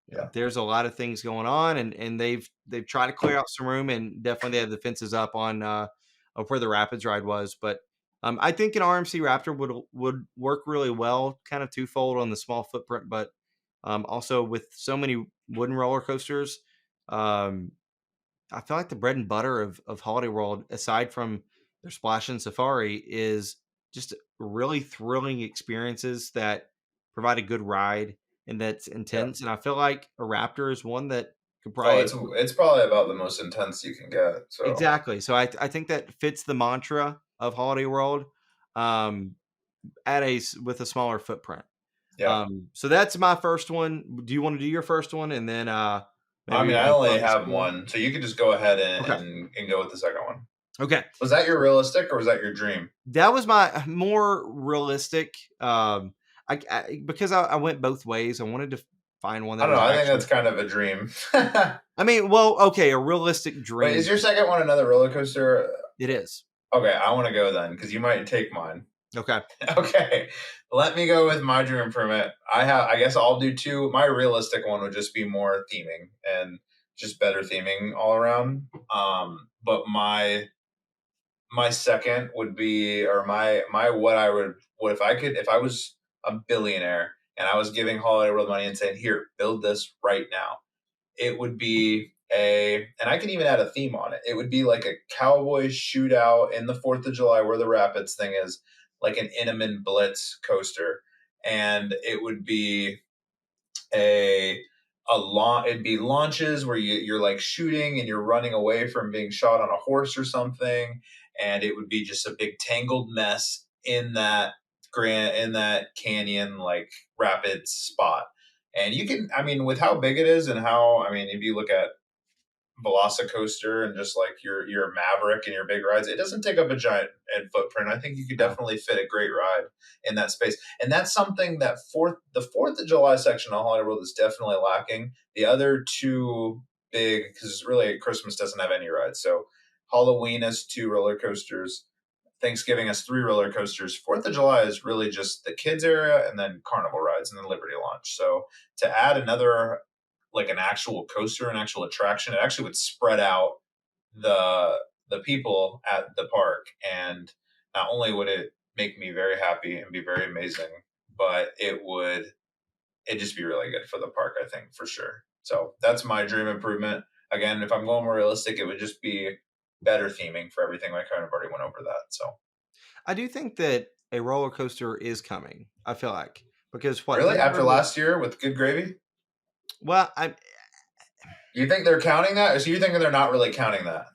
Yeah, there's a lot of things going on, and they've tried to clear out some room, and definitely they have the fences up on of where the Rapids ride was. But I think an RMC Raptor would work really well, kind of twofold on the small footprint, but also with so many wooden roller coasters. Um, I feel like the bread and butter of Holiday World, aside from their Splash and Safari, is just really thrilling experiences that provide a good ride and that's yeah. intense. And I feel like a Raptor is one that could Oh, probably it's probably about the most intense you can get. So exactly. So I think that fits the mantra of Holiday World, um, with a smaller footprint. yeah. So that's my first one. Do you want to do your first one and then I maybe mean, we I can throw only out the have second one? one, so you could just go ahead Okay. and go with the second one. Okay. Was that your realistic or was that your dream? That was my more realistic. Because I went both ways. I wanted to find one I that don't know. was I think actually. that's kind of a dream. Wait, I mean, well, okay, a realistic is dream. your second one another roller coaster? It is. Okay, I want to go then because you might take mine. Okay. Okay, let me go with my dream permit. I guess I'll do two. My realistic one would just be more theming and just better theming all around. But my second would be, or my what I would, what if I was a billionaire and I was giving Holiday World money and saying, here, build this right now, it would be and I can even add a theme on it. It would be like a cowboy shootout in the 4th of July where the Rapids thing is, like an Intamin Blitz coaster. And it would be a it'd be launches where you're like shooting and you're running away from being shot on a horse or something, and it would be just a big tangled mess in that canyon like rapids spot. And you can, I mean, with how big it is and how, I mean, if you look at Velocicoaster and just like your Maverick and your big rides, it doesn't take up a giant footprint. I think you could No. definitely fit a great ride in that space, and that's something that the 4th of July section of Hollywood is definitely lacking. The other two big, because really Christmas doesn't have any rides, so Halloween has two roller coasters. Thanksgiving has three roller coasters. 4th of July is really just the kids area and then carnival rides and then Liberty Launch. So to add another, like an actual coaster, an actual attraction, it actually would spread out the the people at the park, and not only would it make me very happy and be very amazing, but it just be really good for the park, I think, for sure. So that's my dream improvement. Again, if I'm going more realistic, it would just be better theming for everything. I kind of already went over that. So I do think that a roller coaster is coming. I feel like because what really, after Thunderbird. last year with Good Gravy, Well, I you think they're counting that? So you thinking they're not really counting that?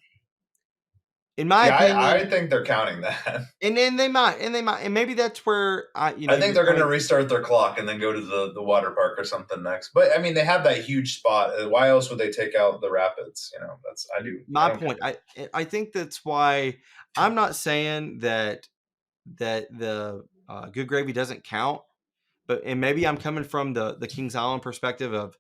in my See, opinion, I think they're counting that. and then they might, and maybe that's where I think you're they're going to coming. restart their clock and then go to the water park or something next. But I mean, they have that huge spot. Why else would they take out the rapids? You know, that's I do. I My don't get point. it. I think that's why I'm not saying that the good gravy doesn't count, but and maybe I'm coming from the Kings Island perspective of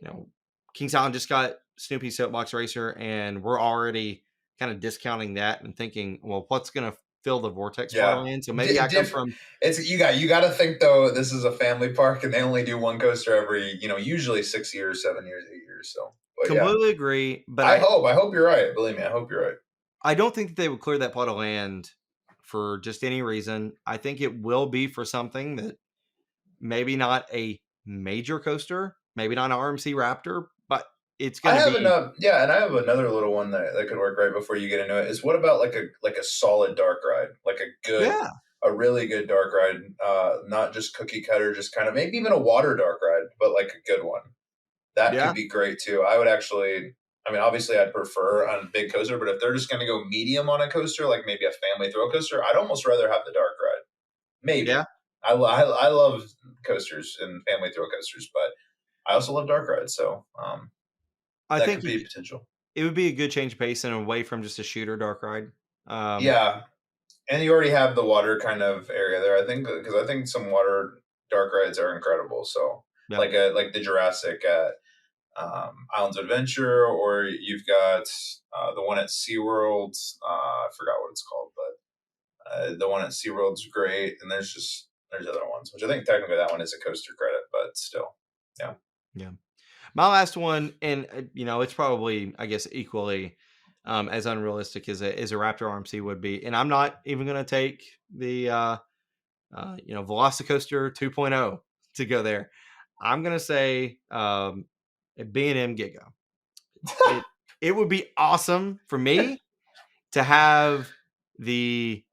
you know Kings Island just got Snoopy Soapbox Racer, and we're already kind of discounting that and thinking, well, what's going to fill the vortex part of Yeah, land? So maybe I come different. from. It's you got to think though. This is a family park, and they only do one coaster every usually 6 years, 7 years, 8 years. So, but yeah, Completely agree, but I hope you're right. Believe me, I hope you're right. I don't think that they would clear that plot of land for just any reason. I think it will be for something that maybe not a major coaster, maybe not an RMC Raptor, but it's I going to have be. enough. Yeah, and I have another little one that could work right before you get into it. Is what about like a solid dark ride, like Yeah, a really good dark ride, not just cookie cutter, just kind of maybe even a water dark ride, but like a good one. That could yeah, be great too. I would actually. I mean, obviously, I'd prefer on a big coaster, but if they're just going to go medium on a coaster, like maybe a family throw coaster, I'd almost rather have the dark ride. yeah. Maybe. I love coasters and family throw coasters, but I also love dark rides, so I that think could be potential. it would be a good change of pace and away from just a shooter dark ride. Um, Yeah, and you already have the water kind of area there. I think because I think some water dark rides are incredible. So yeah, like the Jurassic at Islands of Adventure, or you've got the one at SeaWorld. I forgot what it's called, but the one at SeaWorld's great. And there's other ones, which I think technically that one is a coaster credit, but still, yeah. yeah. My last one, and it's probably I guess equally as unrealistic as a Raptor RMC would be, and I'm not even going to take the Velocicoaster 2.0 to go there. I'm gonna say a B&M Giga. It it would be awesome for me to have the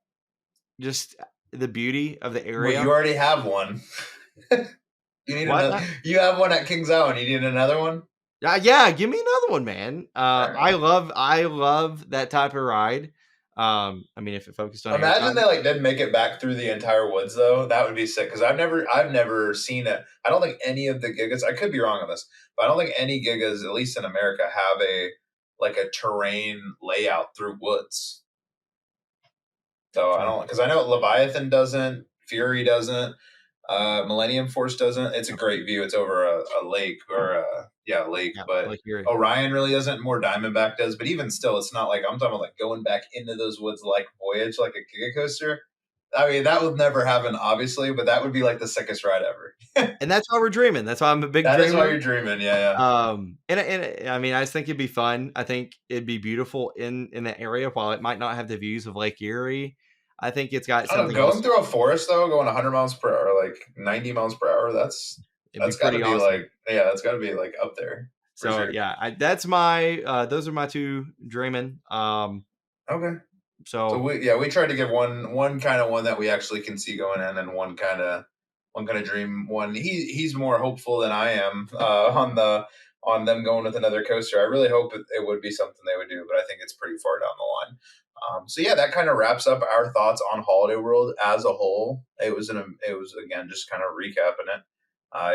just the beauty of the Well, area. you already have one. You need What? another. You have one at Kings Island. You need another one. Yeah, give me another one, man. All right. I love that type of ride. I mean, if it focused on Imagine airtime, they like did make it back through the entire woods though. That would be sick because I've never seen it. I don't think any of the gigas. I could be wrong on this, but I don't think any gigas, at least in America, have a like a terrain layout through woods. So I true. don't because I know Leviathan doesn't, Fury doesn't, Millennium Force doesn't. It's a great view. It's over a lake or a lake, Yeah, but like Erie. Orion really doesn't. More Diamondback does, but even still, it's not like I'm talking about like going back into those woods like Voyage, like a Giga Coaster. I mean, that would never happen, obviously, but that would be like the sickest ride ever. And that's why we're dreaming. That's why I'm a big That is why dreamer. you're dreaming. Yeah, yeah. And I mean, I just think it'd be fun. I think it'd be beautiful in that area. While it might not have the views of Lake Erie, I think it's got I don't know. something Going else. through a forest though, going 100 miles per hour, like 90 miles per hour, It'd be that's got to pretty be awesome. like yeah, that's got to be like up there for So sure. yeah, that's my those are my two dreaming. Okay. So So we tried to give one kind of one that we actually can see going in, and one kind of dream one. He's more hopeful than I am on them going with another coaster. I really hope it would be something they would do, but I think it's pretty far down the line. So yeah, that kind of wraps up our thoughts on Holiday World as a whole. It was again just kind of recapping it.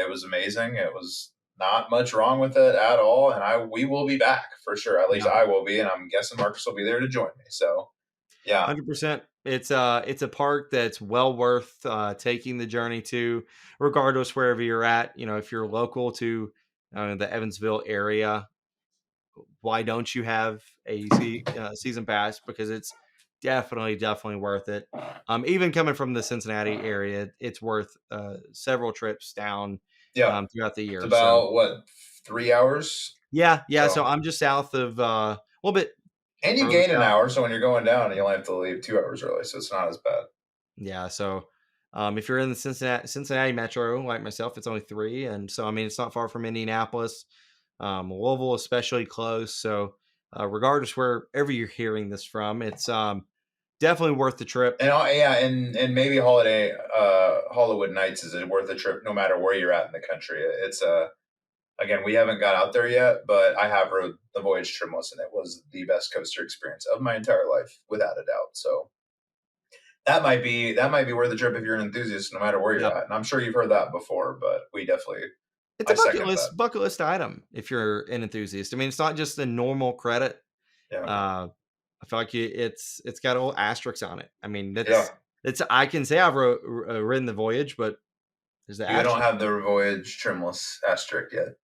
It was amazing. It was not much wrong with it at all, and I we will be back for sure. At least yeah, I will be, and I'm guessing Marcus will be there to join me. So yeah. 100%. It's a park that's well worth taking the journey to, regardless wherever you're at. If you're local to the Evansville area, why don't you have a season pass? Because it's definitely worth it. Even coming from the Cincinnati area, it's worth several trips down Yeah. throughout the It's year. So about what 3 hours. yeah. So So I'm just south of a little bit. And you early gain an scout. hour, so when you're going down, you only have to leave 2 hours early, so it's not as bad. Yeah, so if you're in the Cincinnati metro like myself, it's only 3, and so I mean it's not far from Indianapolis. Louisville especially close. So regardless wherever you're hearing this from, it's definitely worth the trip. And yeah, and maybe Hollywood Nights is worth a trip no matter where you're at in the country. It's again, we haven't got out there yet, but I have rode the Voyage Trimless, and it was the best coaster experience of my entire life, without a doubt. So that might be worth the trip if you're an enthusiast, no matter where you're Yep. at. And I'm sure you've heard that before, but we definitely It's a I second that. bucket list item if you're an enthusiast. I mean, it's not just the normal credit. Yeah, I feel like it's got a little asterisk on it. I mean, yeah. that's I can say I've ridden the Voyage, but there's the You don't asterisk. have the Voyage Trimless asterisk yet.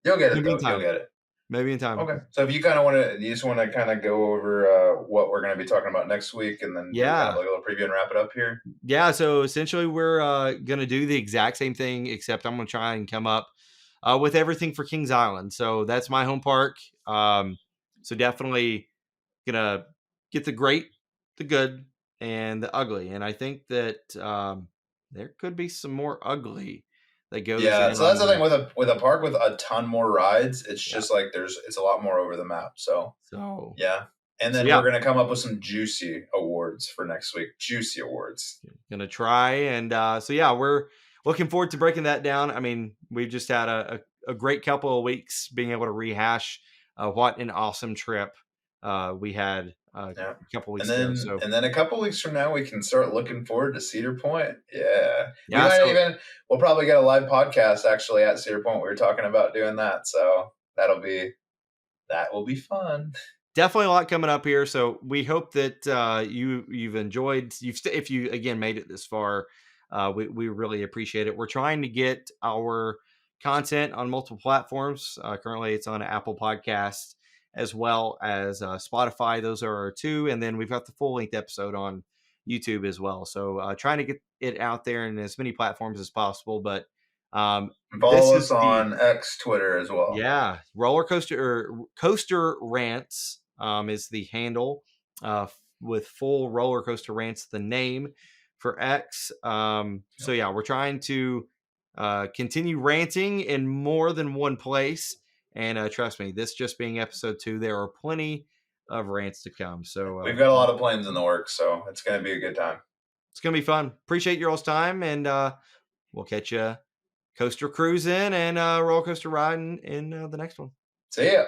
You'll get it Maybe in though. You'll time. get it. Maybe in time. Okay. So if you kind of want to, you just want to kind of go over what we're going to be talking about next week, and then do kind of Yeah. like a little preview and wrap it up here. Yeah, so essentially we're gonna do the exact same thing, except I'm gonna try and come up with everything for Kings Island. So that's my home park. So definitely gonna get the great, the good, and the ugly. And I think that there could be some more ugly that goes Yeah. in So that's on the the thing with a park with a ton more rides. It's yeah. just like it's a lot more over the map. So So yeah. And so then yeah, we're gonna come up with some juicy awards for next week. Juicy awards. gonna try and so yeah, we're looking forward to breaking that down. I mean, we've just had a great couple of weeks being able to rehash what an awesome trip we had Yeah. a couple And weeks ago. then So and then a couple weeks from now we can start looking forward to Cedar Point. Yeah. We yeah, might so even we'll probably get a live podcast actually at Cedar Point. We were talking about doing that. So that will be fun. definitely a lot coming up here. So we hope that you've enjoyed. If you again made it this far, we really appreciate it. We're trying to get our content on multiple platforms. Currently, it's on Apple Podcasts as well as Spotify. Those are our two, and then we've got the full length episode on YouTube as well. So trying to get it out there in as many platforms as possible. But And this follow us is the on X Twitter as well. yeah, roller coaster or coaster rants is the handle with full roller coaster rants the name for X. So yeah, we're trying to continue ranting in more than one place, and trust me, this just being episode 2, there are plenty of rants to come. So We've got a lot of plans in the works, so it's gonna be a good time. it's gonna be fun. Appreciate your all's time, and we'll catch you coaster cruising and roller coaster riding in the next one. See ya.